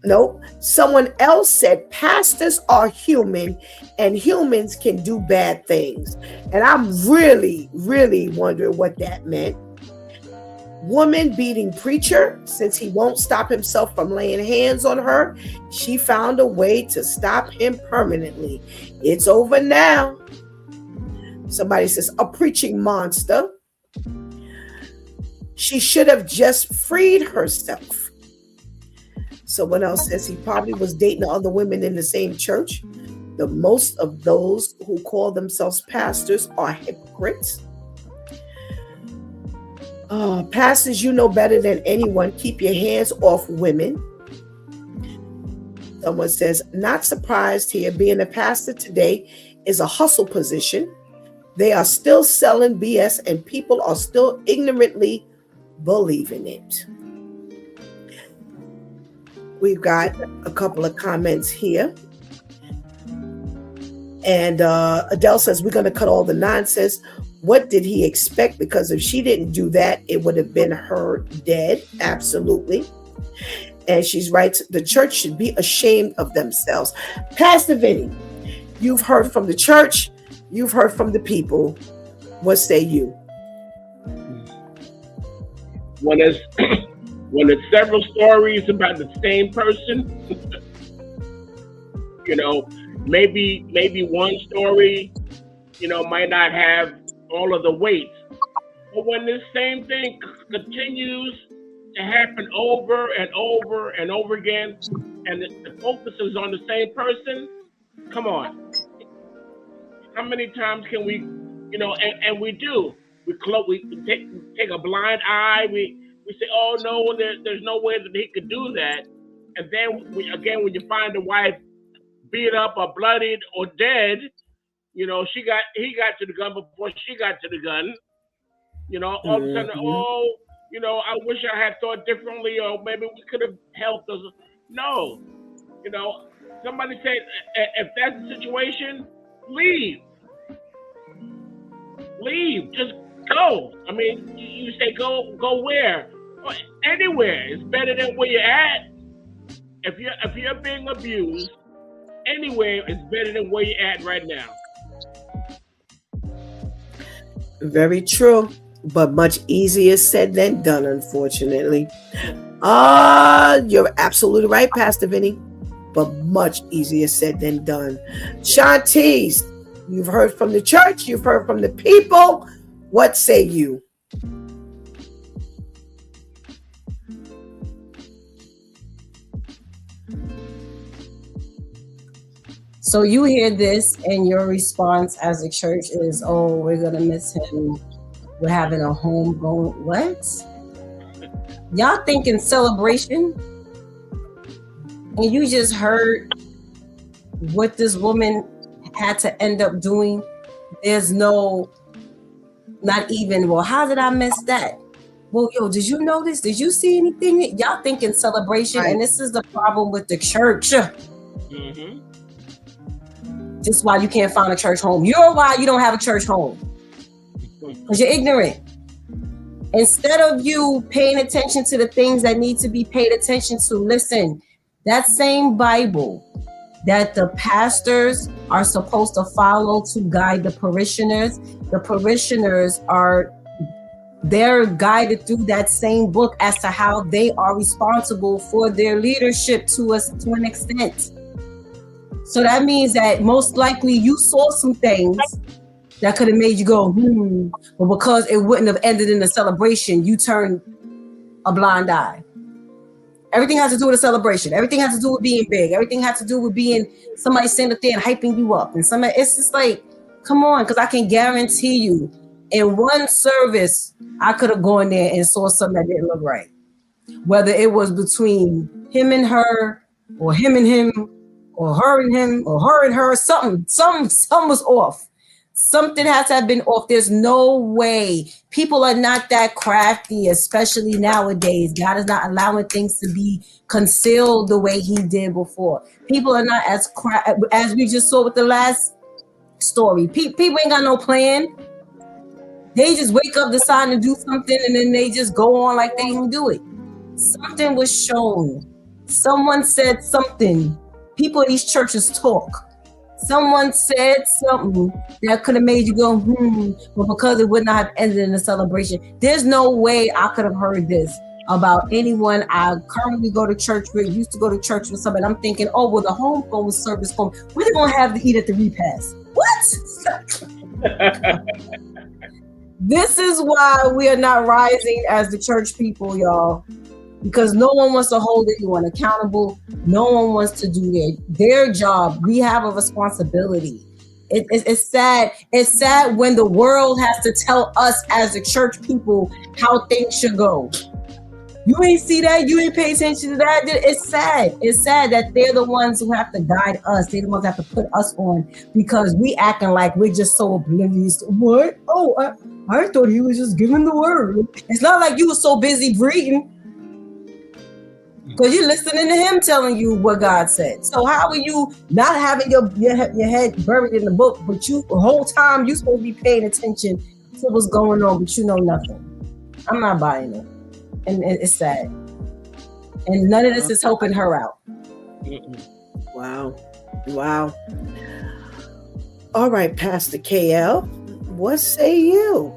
Nope. Someone else said pastors are human and humans can do bad things. And I'm really, really wondering what that meant. Woman beating preacher, since he won't stop himself from laying hands on her, she found a way to stop him permanently. It's over now. Somebody says, a preaching monster. She should have just freed herself. Someone else says he probably was dating other women in the same church. The most of those who call themselves pastors are hypocrites. Pastors, you know better than anyone. Keep your hands off women. Someone says, not surprised here. Being a pastor today is a hustle position. They are still selling BS and people are still ignorantly believing it. We've got a couple of comments here. And Adele says, we're going to cut all the nonsense. What did he expect? Because if she didn't do that, it would have been her dead. Absolutely. And she's right. The church should be ashamed of themselves. Pastor Vinny, you've heard from the church. You've heard from the people. What say you? When there's several stories about the same person, maybe one story, might not have all of the weight. But when this same thing continues to happen over and over and over again, and the focus is on the same person, come on. How many times can we, and we do. We take a blind eye. We say, oh no, there's no way that he could do that. And then when you find the wife beat up or bloodied or dead, You know, he got to the gun before she got to the gun. You know, all of a sudden, oh, you know, I wish I had thought differently, or maybe we could have helped us. No, you know, somebody said, if that's the situation, leave. Leave. Just go. I mean, you say go where? Anywhere. It's better than where you're at. If you're being abused, anywhere is better than where you're at right now. Very true, but much easier said than done, unfortunately. You're absolutely right, Pastor Vinny, but much easier said than done. Shantice, you've heard from the church, you've heard from the people. What say you? So you hear this, and your response as a church is, "Oh, we're gonna miss him. We're having a homegoing." What? Y'all thinking celebration? And you just heard what this woman had to end up doing. There's no, not even, well, how did I miss that? Well, yo, did you notice? Did you see anything? Y'all thinking celebration, right. And this is the problem with the church. Mm-hmm. This is why you can't find a church home. You're why you don't have a church home. Because you're ignorant. Instead of you paying attention to the things that need to be paid attention to, listen, that same Bible that the pastors are supposed to follow to guide the parishioners they're guided through that same book as to how they are responsible for their leadership to an extent. So that means that most likely you saw some things that could have made you go, but because it wouldn't have ended in a celebration, you turned a blind eye. Everything has to do with a celebration. Everything has to do with being big. Everything has to do with being somebody standing up there and hyping you up. And it's just like, come on, because I can guarantee you, in one service, I could have gone there and saw something that didn't look right. Whether it was between him and her, or him and him, or her and him, or her and her, something was off. Something has to have been off. There's no way. People are not that crafty, especially nowadays. God is not allowing things to be concealed the way he did before. People are not as we just saw with the last story. People ain't got no plan. They just wake up, decide to do something, and then they just go on like they didn't do it. Something was shown. Someone said something. People in these churches talk. Someone said something that could have made you go, but because it would not have ended in a celebration. There's no way I could have heard this about anyone I currently go to church with, used to go to church with somebody. I'm thinking, oh, well, the homegoing service, what are they going to have to eat at the repast? What? This is why we are not rising as the church people, y'all. Because no one wants to hold anyone accountable. No one wants to do their job. We have a responsibility. It's sad. It's sad when the world has to tell us as the church people how things should go. You ain't see that. You ain't pay attention to that. It's sad. It's sad that they're the ones who have to guide us. They're the ones who have to put us on because we acting like we're just so oblivious. What? Oh, I thought he was just giving the word. It's not like you were so busy breathing. Because you're listening to him telling you what God said. So how are you not having your head buried in the book, but you the whole time you supposed to be paying attention to what's going on, but you know nothing? I'm not buying it. And it's sad. And none of this is helping her out. Wow. All right, Pastor KL, what say you?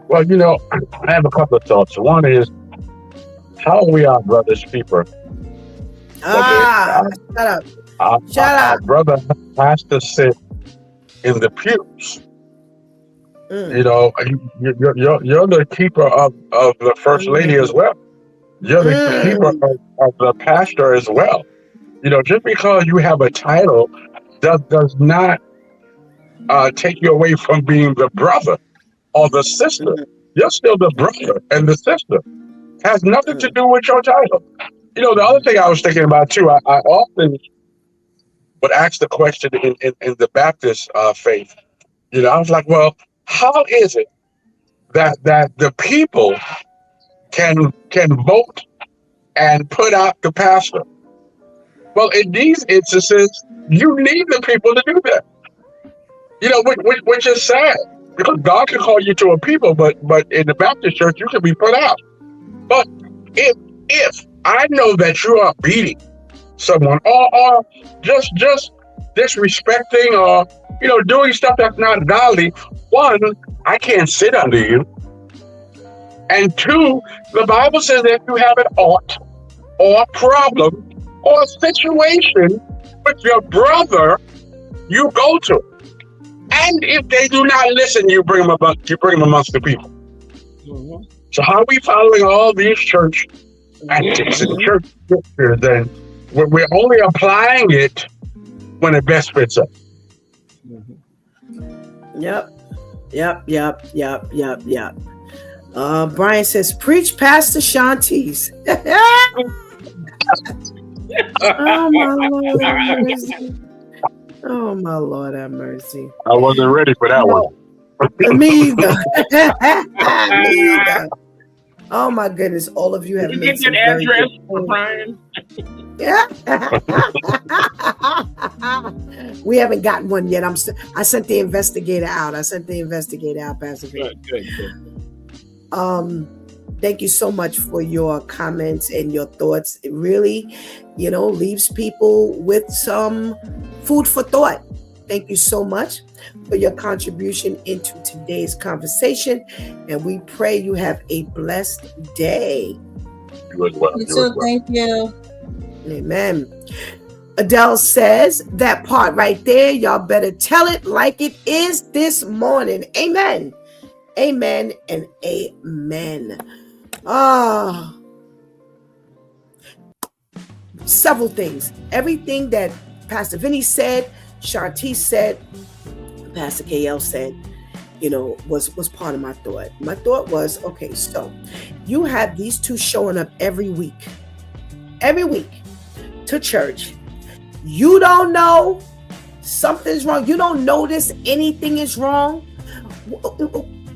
Well, I have a couple of thoughts. One is, how are we our brother's keeper? Shut up. Our brother has to sit in the pews. You're the keeper of the first lady as well. You're the keeper of the pastor as well. Just because you have a title does not take you away from being the brother or the sister. You're still the brother and the sister. Has nothing to do with your title. The other thing I was thinking about too, I often would ask the question in the Baptist faith. I was like, well, how is it that the people can vote and put out the pastor? Well, in these instances, you need the people to do that. Which is sad, because God can call you to a people, but in the Baptist church, you can be put out. But if I know that you are beating someone or just disrespecting or doing stuff that's not godly, one, I can't sit under you. And two, the Bible says that if you have an ought or a problem or a situation with your brother, you go to him. And if they do not listen, you bring them amongst the people. Mm-hmm. So how are we following all these church antics and church scriptures? And we're only applying it when it best fits us. Yep. Brian says, preach Pastor Shanti's. Oh my Lord, have mercy. I wasn't ready for that one. Me either. Me either. Oh my goodness, all of you have made some very good points. Brian. Yeah. We haven't gotten one yet. I sent the investigator out. Pastor. Good. Thank you so much for your comments and your thoughts. It really, leaves people with some food for thought. Thank you so much for your contribution into today's conversation. And we pray you have a blessed day. You as well. You too. Thank you. Amen. Adele says that part right there, y'all better tell it like it is this morning. Amen. Amen and amen. Several things. Everything that Pastor Vinny said, Shanti said, Pastor KL said, was part of my thought. My thought was, okay, so you have these two showing up every week to church. You don't know something's wrong. You don't notice anything is wrong.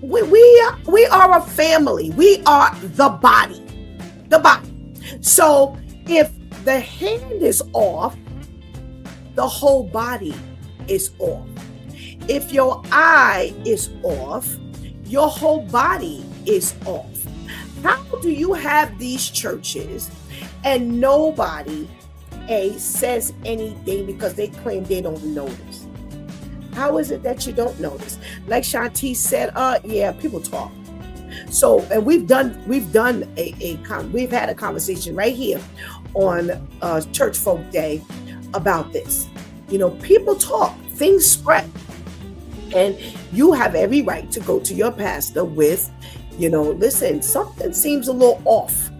We are a family. We are the body. So if the hand is off, the whole body is off. If your eye is off, your whole body is off. How do you have these churches and nobody says anything because they claim they don't notice? How is it that you don't notice? Like Shanti said, yeah, people talk. So, and we've had a conversation right here on Church Folk Day about this. People talk, things spread, and you have every right to go to your pastor with, listen, something seems a little off.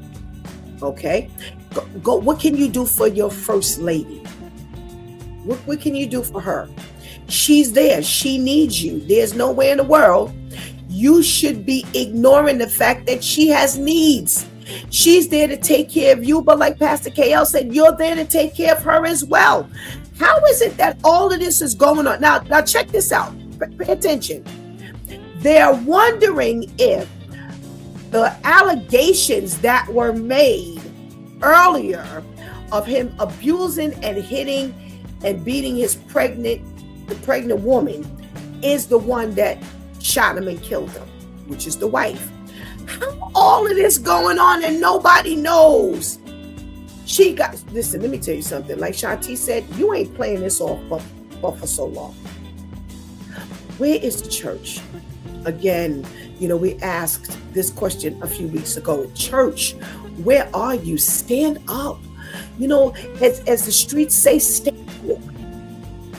Okay, go. What can you do for your first lady? What can you do for her? She's there. She needs you. There's no way in the world you should be ignoring the fact that she has needs. She's there to take care of you, but like Pastor KL said, you're there to take care of her as well. How is it that all of this is going on? Now check this out. Pay attention. They're wondering if the allegations that were made earlier of him abusing and hitting and beating the pregnant woman is the one that shot him and killed him, which is the wife. How all of this going on and nobody knows? Listen, let me tell you something. Like Shanti said, you ain't playing this off but for so long. Where is the church? Again, we asked this question a few weeks ago. Church, where are you? Stand up. As the streets say, stand up.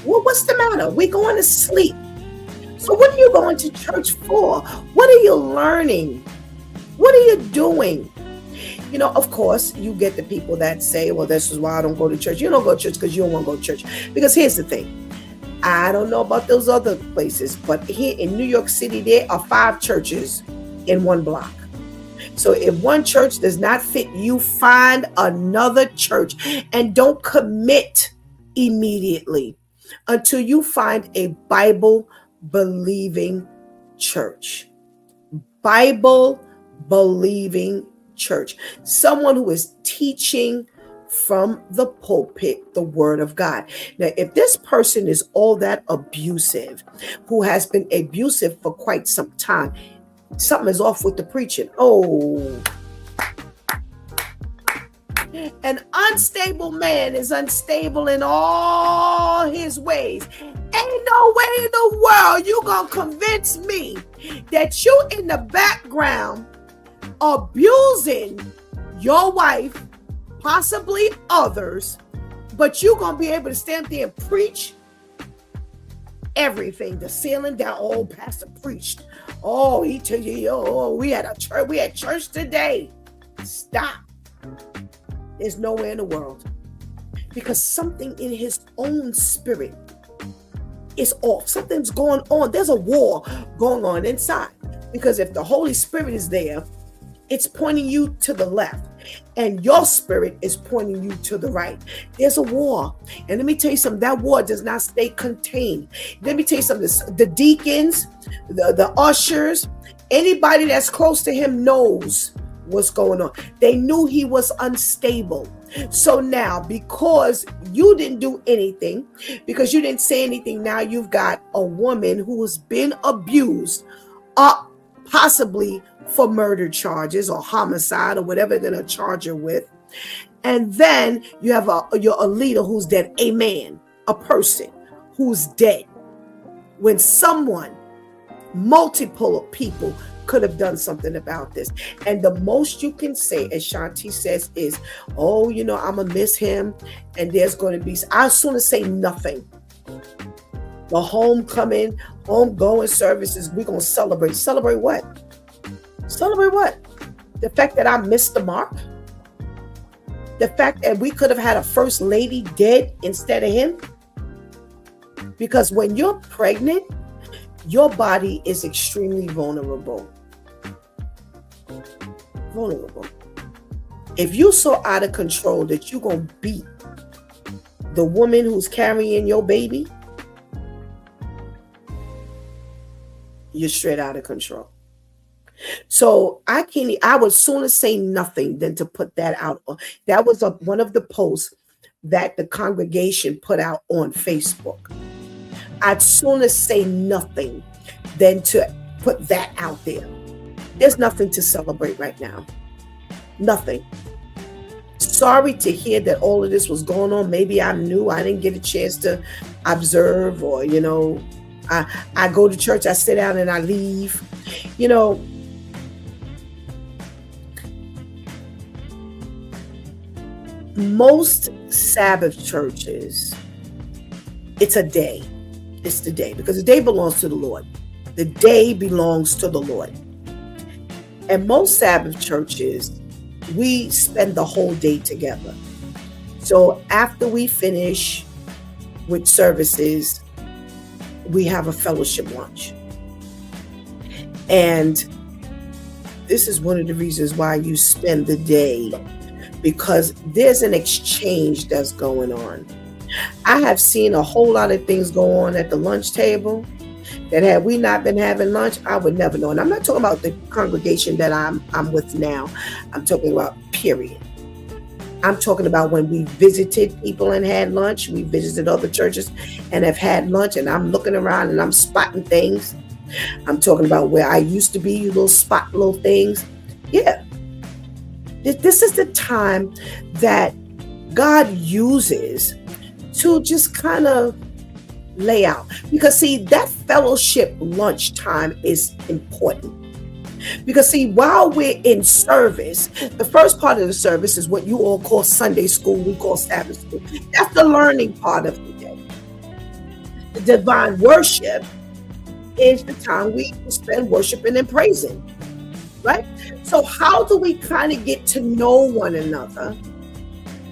Well, what's the matter? We're going to sleep. So what are you going to church for? What are you learning? What are you doing? Of course, you get the people that say, well, this is why I don't go to church. You don't go to church because you don't want to go to church. Because here's the thing. I don't know about those other places, but here in New York City, there are 5 churches in one block. So if one church does not fit you, find another church and don't commit immediately until you find a Bible-believing church. Bible-believing church. Someone who is teaching from the pulpit the word of God. Now, if this person is all that abusive, who has been abusive for quite some time, something is off with the preaching. Oh. An unstable man is unstable in all his ways. Ain't no way in the world you gonna convince me that you in the background abusing your wife, possibly others, but you gonna be able to stand there and preach everything. The ceiling down. Oh, pastor preached. Oh, he told you. Oh, we had church today. Stop. There's nowhere in the world, because something in his own spirit is off. Something's going on. There's a war going on inside, because if the Holy Spirit is there, it's pointing you to the left, and your spirit is pointing you to the right. There's a war. And let me tell you something, that war does not stay contained. Let me tell you something, the deacons, the ushers, anybody that's close to him knows what's going on. They knew he was unstable. So now, because you didn't do anything, because you didn't say anything, now you've got a woman who has been abused, possibly for murder charges or homicide or whatever they're going to charge her with. And then you have a leader who's dead, a man, a person who's dead. When someone, multiple people could have done something about this. And the most you can say, as Shanti says, is, oh, I'm going to miss him. And there's going to be, I'll sooner say nothing. The homegoing services, we're going to celebrate. Celebrate what? Celebrate what? The fact that I missed the mark? The fact that we could have had a first lady dead instead of him? Because when you're pregnant, your body is extremely vulnerable. If you so out of control that you're going to beat the woman who's carrying your baby, you're straight out of control. So I would sooner say nothing than to put that out. That was one of the posts that the congregation put out on Facebook. I'd sooner say nothing than to put that out there. There's nothing to celebrate right now. Nothing. Sorry to hear that all of this was going on. Maybe I'm new. I didn't get a chance to observe, or, I go to church, I sit down and I leave. Most Sabbath churches, it's a day. It's the day, because the day belongs to the Lord. The day belongs to the Lord. And most Sabbath churches, we spend the whole day together. So after we finish with services, we have a fellowship lunch. And this is one of the reasons why you spend the day, because there's an exchange that's going on. I have seen a whole lot of things go on at the lunch table that had we not been having lunch, I would never know. And I'm not talking about the congregation that I'm with now. I'm talking about period. I'm talking about when we visited people and had lunch. We visited other churches and have had lunch, and I'm looking around and I'm spotting things. I'm talking about where I used to be, you spot little things. Yeah. This is the time that God uses to just kind of lay out. Because see, that fellowship lunchtime is important. Because see, while we're in service, the first part of the service is what you all call Sunday school, we call Sabbath school. That's the learning part of the day. The divine worship is the time we spend worshiping and praising, right? So how do we kind of get to know one another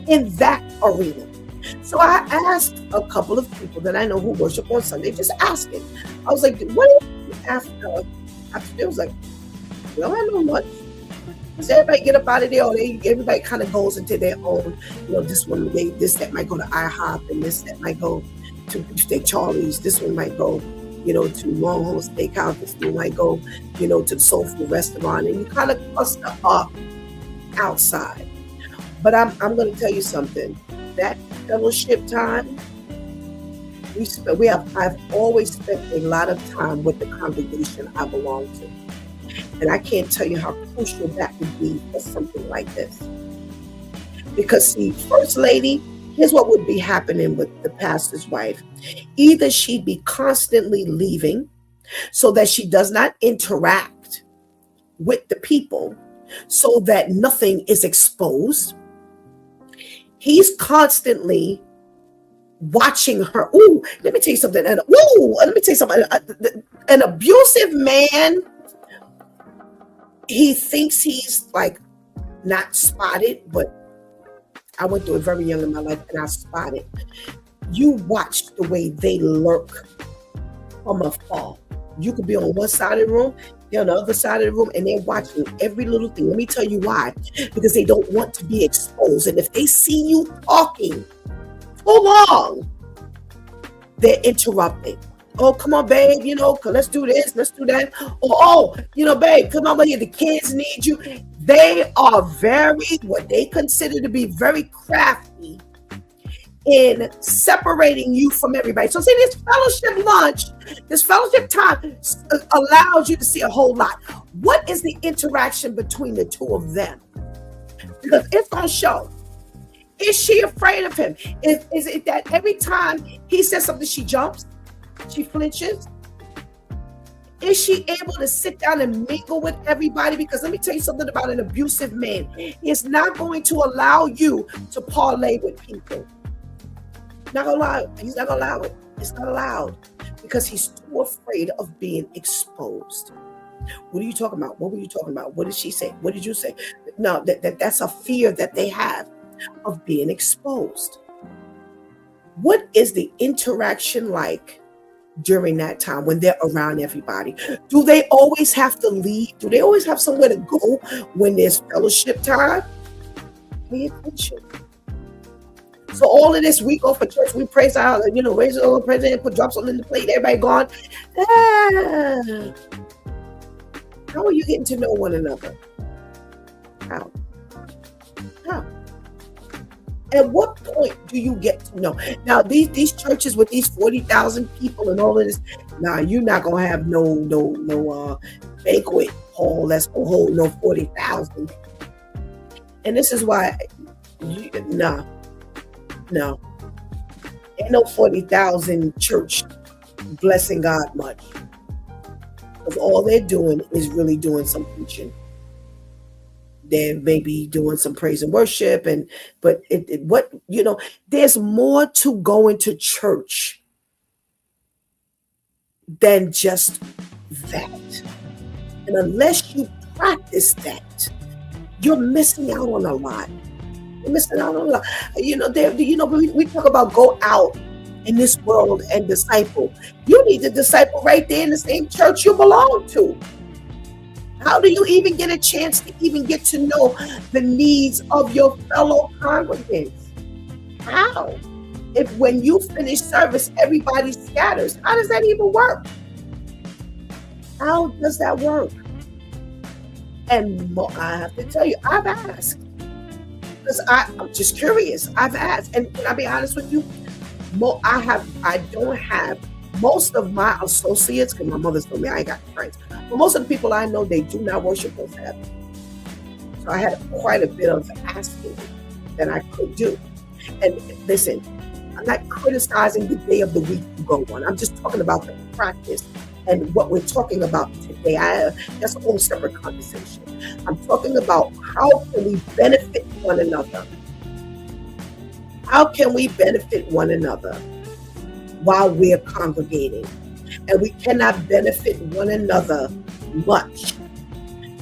in that arena? So I asked a couple of people that I know who worship on Sunday, just asking. I was like, what do you do after? It was like, well, I know much. Does everybody get up out of there, or everybody kind of goes into their own, this one, that might go to IHOP, and that might go to Steak Charlie's, this one might go, to Longhorn Steakhouse, this one might go, to the Soul Food Restaurant, and you kind of cluster up outside. But I'm going to tell you something. That fellowship time, I've always spent a lot of time with the congregation I belong to. And I can't tell you how crucial that would be for something like this. Because see, First Lady, here's what would be happening with the pastor's wife. Either she'd be constantly leaving so that she does not interact with the people so that nothing is exposed. He's constantly watching her. Ooh, let me tell you something. An abusive man, he thinks he's like not spotted, but I went through it very young in my life and I spotted. You watch the way they lurk from afar. You could be on one side of the room, they're on the other side of the room, and they're watching every little thing. Let me tell you why. Because they don't want to be exposed. And if they see you talking too long, they're interrupting. Oh, come on, babe, let's do this, let's do that. Oh, babe, come on, here, the kids need you. They are what they consider to be very crafty in separating you from everybody. So see, this fellowship lunch, this fellowship time allows you to see a whole lot. What is the interaction between the two of them? Because it's going to show. Is she afraid of him? Is it that every time he says something, she jumps? She flinches? Is she able to sit down and mingle with everybody? Because let me tell you something about an abusive man. He's not going to allow you to parlay with people. Not gonna allow it. He's not gonna allow it. It's not allowed because he's too afraid of being exposed. What are you talking about? What were you talking about? What did she say? What did you say? No, that's a fear that they have of being exposed. What is the interaction like during that time when they're around everybody? Do they always have to leave? Do they always have somewhere to go when there's fellowship time? Pay attention. So all of this, we go for church, we praise our, raise the Lord, praise Him, drop something in the plate, everybody gone. How are you getting to know one another? How? At what point do you get to know? Now, these churches with these 40,000 people and all of this, you're not going to have no banquet hall that's going to hold no 40,000. And this is why, no. Ain't no 40,000 church blessing God much. Because all they're doing is really doing some preaching. They're maybe doing some praise and worship, but there's more to going to church than just that. And unless you practice that, you're missing out on a lot. Missing out on a lot. We talk about go out in this world and disciple. You need to disciple right there in the same church you belong to. How do you even get a chance to even get to know the needs of your fellow congregants? How? If when you finish service, everybody scatters. How does that even work? How does that work? And I have to tell you, I've asked. Because I'm just curious. I've asked, and can I be honest with you? I don't have most of my associates, because my mother's told me I ain't got friends. But most of the people I know, they do not worship on Sabbath. So I had quite a bit of asking that I could do. And listen, I'm not criticizing the day of the week you go on. I'm just talking about the practice and what we're talking about today. That's a whole separate conversation. I'm talking about how can we benefit one another? How can we benefit one another while we're congregating? And we cannot benefit one another much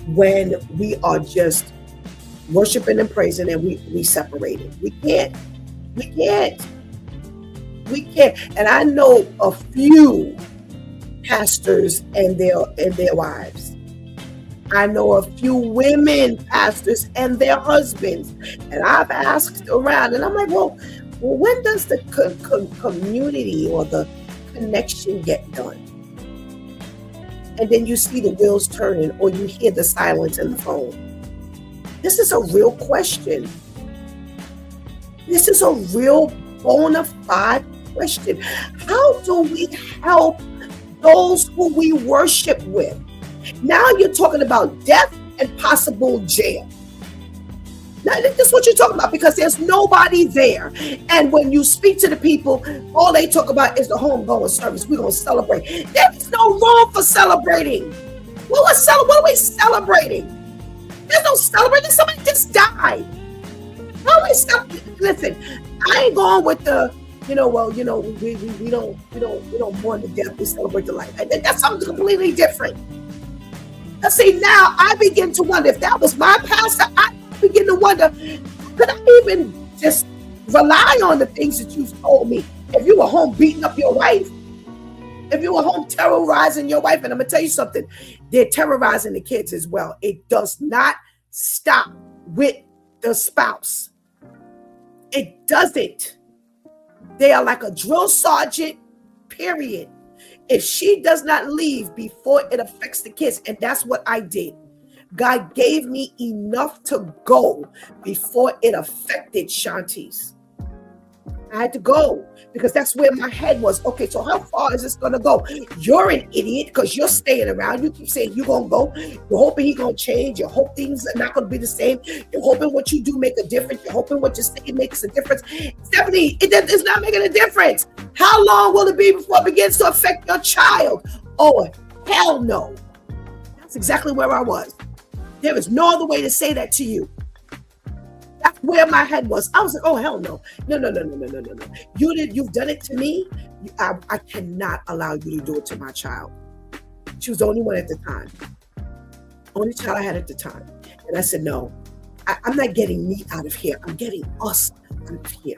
when we are just worshiping and praising and we separated. We can't. And I know a few pastors and their wives I know a few women pastors and their husbands, and I've asked around, and I'm like, well when does the community or the connection get done? And then you see the wheels turning, or you hear the silence in the phone. This is a real question. This is a real bona fide question. How do we help those who we worship with? Now you're talking about death and possible jail. Now, this is what you're talking about, because there's nobody there. And when you speak to the people, all they talk about is the homegoing service. We're going to celebrate. There's no room for celebrating. What are we celebrating? There's no celebrating. Somebody just died. How are we celebrating? Listen, I ain't going with the, we don't mourn the death. We celebrate the life. That's something completely different. Now, see, now I begin to wonder, if that was my pastor, I begin to wonder, could I even just rely on the things that you've told me? If you were home beating up your wife, if you were home terrorizing your wife, and I'm going to tell you something, they're terrorizing the kids as well. It does not stop with the spouse. It doesn't. They are like a drill sergeant, period. If she does not leave before it affects the kids, and that's what I did. God gave me enough to go before it affected Shanti's. I had to go because that's where my head was. Okay, so how far is this going to go? You're an idiot because you're staying around. You keep saying you're going to go. You're hoping he's going to change. You hope things are not going to be the same. You're hoping what you do make a difference. You're hoping what you say makes a difference. Stephanie, it's not making a difference. How long will it be before it begins to affect your child? Oh, hell no. That's exactly where I was. There is no other way to say that to you. That's where my head was. I was like, oh, hell no. No. You've done it to me. I cannot allow you to do it to my child. She was the only one at the time. Only child I had at the time. And I said, no, I'm not getting me out of here. I'm getting us out of here.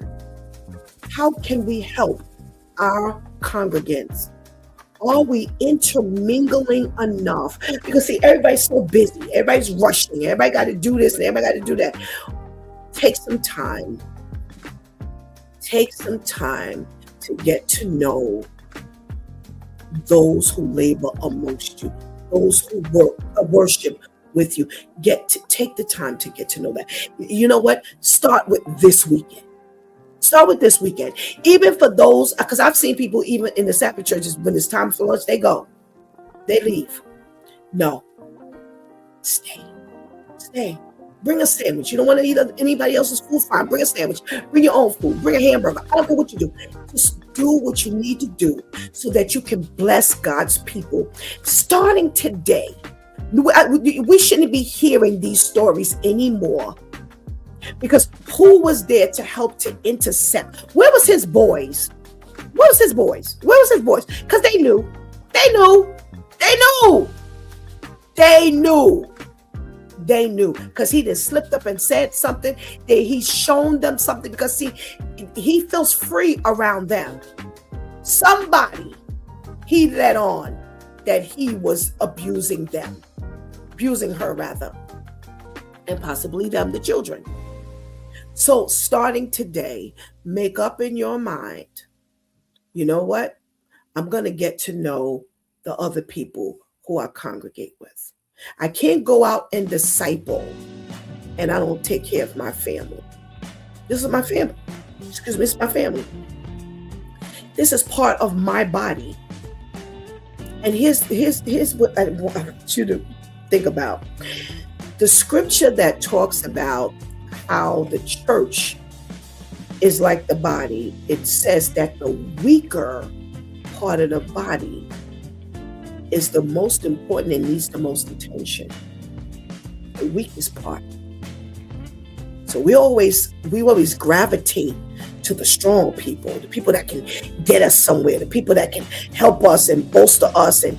How can we help our congregants? Are we intermingling enough? Because see, everybody's so busy. Everybody's rushing. Everybody got to do this and everybody got to do that. Take some time. Take some time to get to know those who labor amongst you, those who worship with you. Take the time to get to know that. You know what? Start with this weekend. Start with this weekend. Even for those, because I've seen people even in the Sabbath churches, when it's time for lunch, they go. They leave. No. Stay. Bring a sandwich. You don't want to eat anybody else's food? Fine. Bring a sandwich. Bring your own food. Bring a hamburger. I don't care what you do. Just do what you need to do so that you can bless God's people. Starting today, we shouldn't be hearing these stories anymore. Because who was there to help to intercept? Where was his boys? Because they knew. Because he just slipped up and said something. He's shown them something, because see, he feels free around them. Somebody he let on that he was abusing her rather, and possibly them, the children. So starting today, make up in your mind, you know what? I'm going to get to know the other people who I congregate with. I can't go out and disciple and I don't take care of my family. This is my family. It's my family. This is part of my body. And here's what I want you to think about. The scripture that talks about how the church is like the body, it says that the weaker part of the body is the most important and needs the most attention. The weakest part. So we always gravitate to the strong people, the people that can get us somewhere, the people that can help us and bolster us and,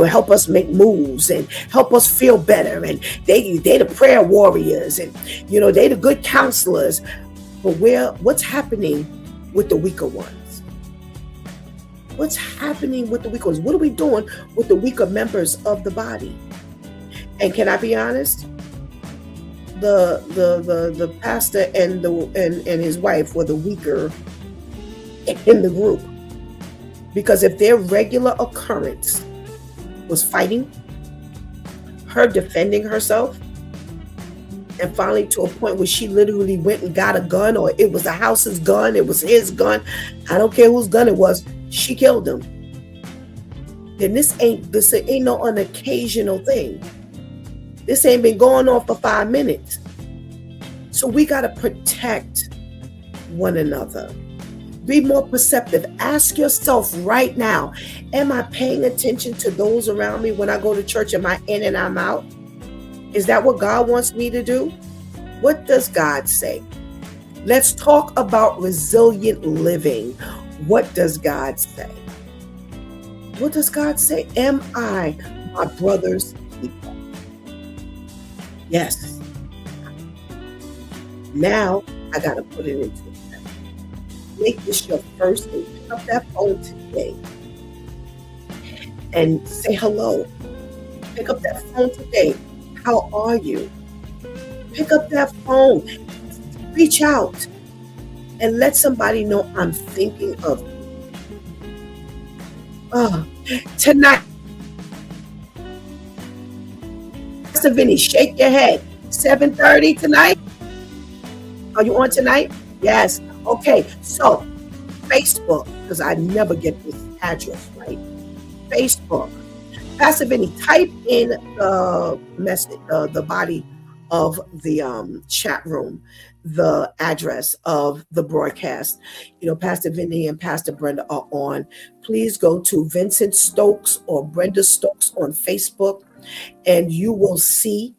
help us make moves and help us feel better. And they the prayer warriors and, they the good counselors. But what's happening with the weaker ones? What's happening with the weaker ones? What are we doing with the weaker members of the body? And can I be honest? The pastor and his wife were the weaker in the group, because if their regular occurrence was fighting, her defending herself, and finally to a point where she literally went and got a gun, or it was the house's gun, it was his gun, I don't care whose gun it was, she killed him. Then this ain't no unoccasional thing. This ain't been going on for 5 minutes. So we got to protect one another. Be more perceptive. Ask yourself right now, am I paying attention to those around me when I go to church? Am I in and I'm out? Is that what God wants me to do? What does God say? Let's talk about resilient living. What does God say? What does God say? Am I my brother's keeper? Yes. Now I got to put it into effect. Make this your first thing. Pick up that phone today and say hello. Pick up that phone today. How are you? Pick up that phone. Reach out and let somebody know I'm thinking of you. Tonight, Pastor Vinny, shake your head. 7:30 tonight? Are you on tonight? Yes. Okay. So, Facebook, because I never get this address right. Facebook. Pastor Vinny, type in the message, the body of the chat room, the address of the broadcast. You know, Pastor Vinny and Pastor Brenda are on. Please go to Vincent Stokes or Brenda Stokes on Facebook, and you will see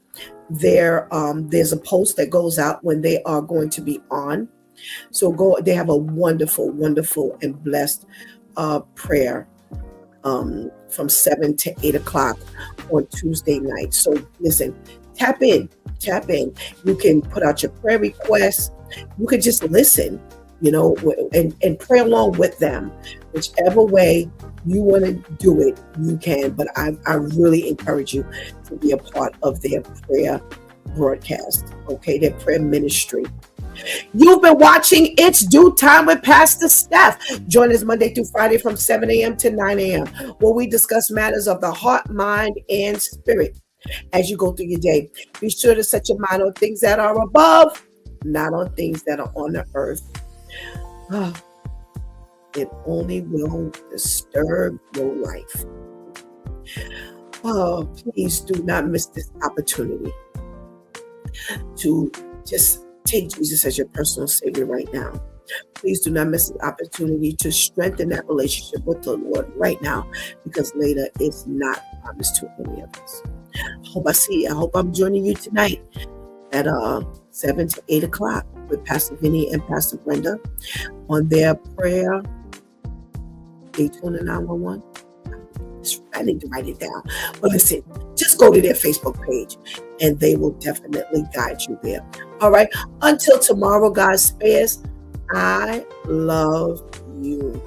there's a post that goes out when they are going to be on. So go. They have a wonderful, wonderful, and blessed prayer from 7 to 8 o'clock on Tuesday night. So listen, tap in. You can put out your prayer requests. You can just listen, and pray along with them. Whichever way you want to do it, you can. But I really encourage you to be a part of their prayer broadcast, okay? Their prayer ministry. You've been watching It's Due Time with Pastor Steph. Join us Monday through Friday from 7 a.m. to 9 a.m. where we discuss matters of the heart, mind, and spirit. As you go through your day, be sure to set your mind on things that are above, not on things that are on the earth. It only will disturb your life. Please do not miss this opportunity to just take Jesus as your personal Savior right now. Please do not miss the opportunity to strengthen that relationship with the Lord right now, because later it's not promised to any of us. I hope I'm joining you tonight at 7 to 8 o'clock with Pastor Vinny and Pastor Brenda on their prayer. Daytona 911. I need to write it down. But listen, just go to their Facebook page and they will definitely guide you there. All right. Until tomorrow, God spares. I love you.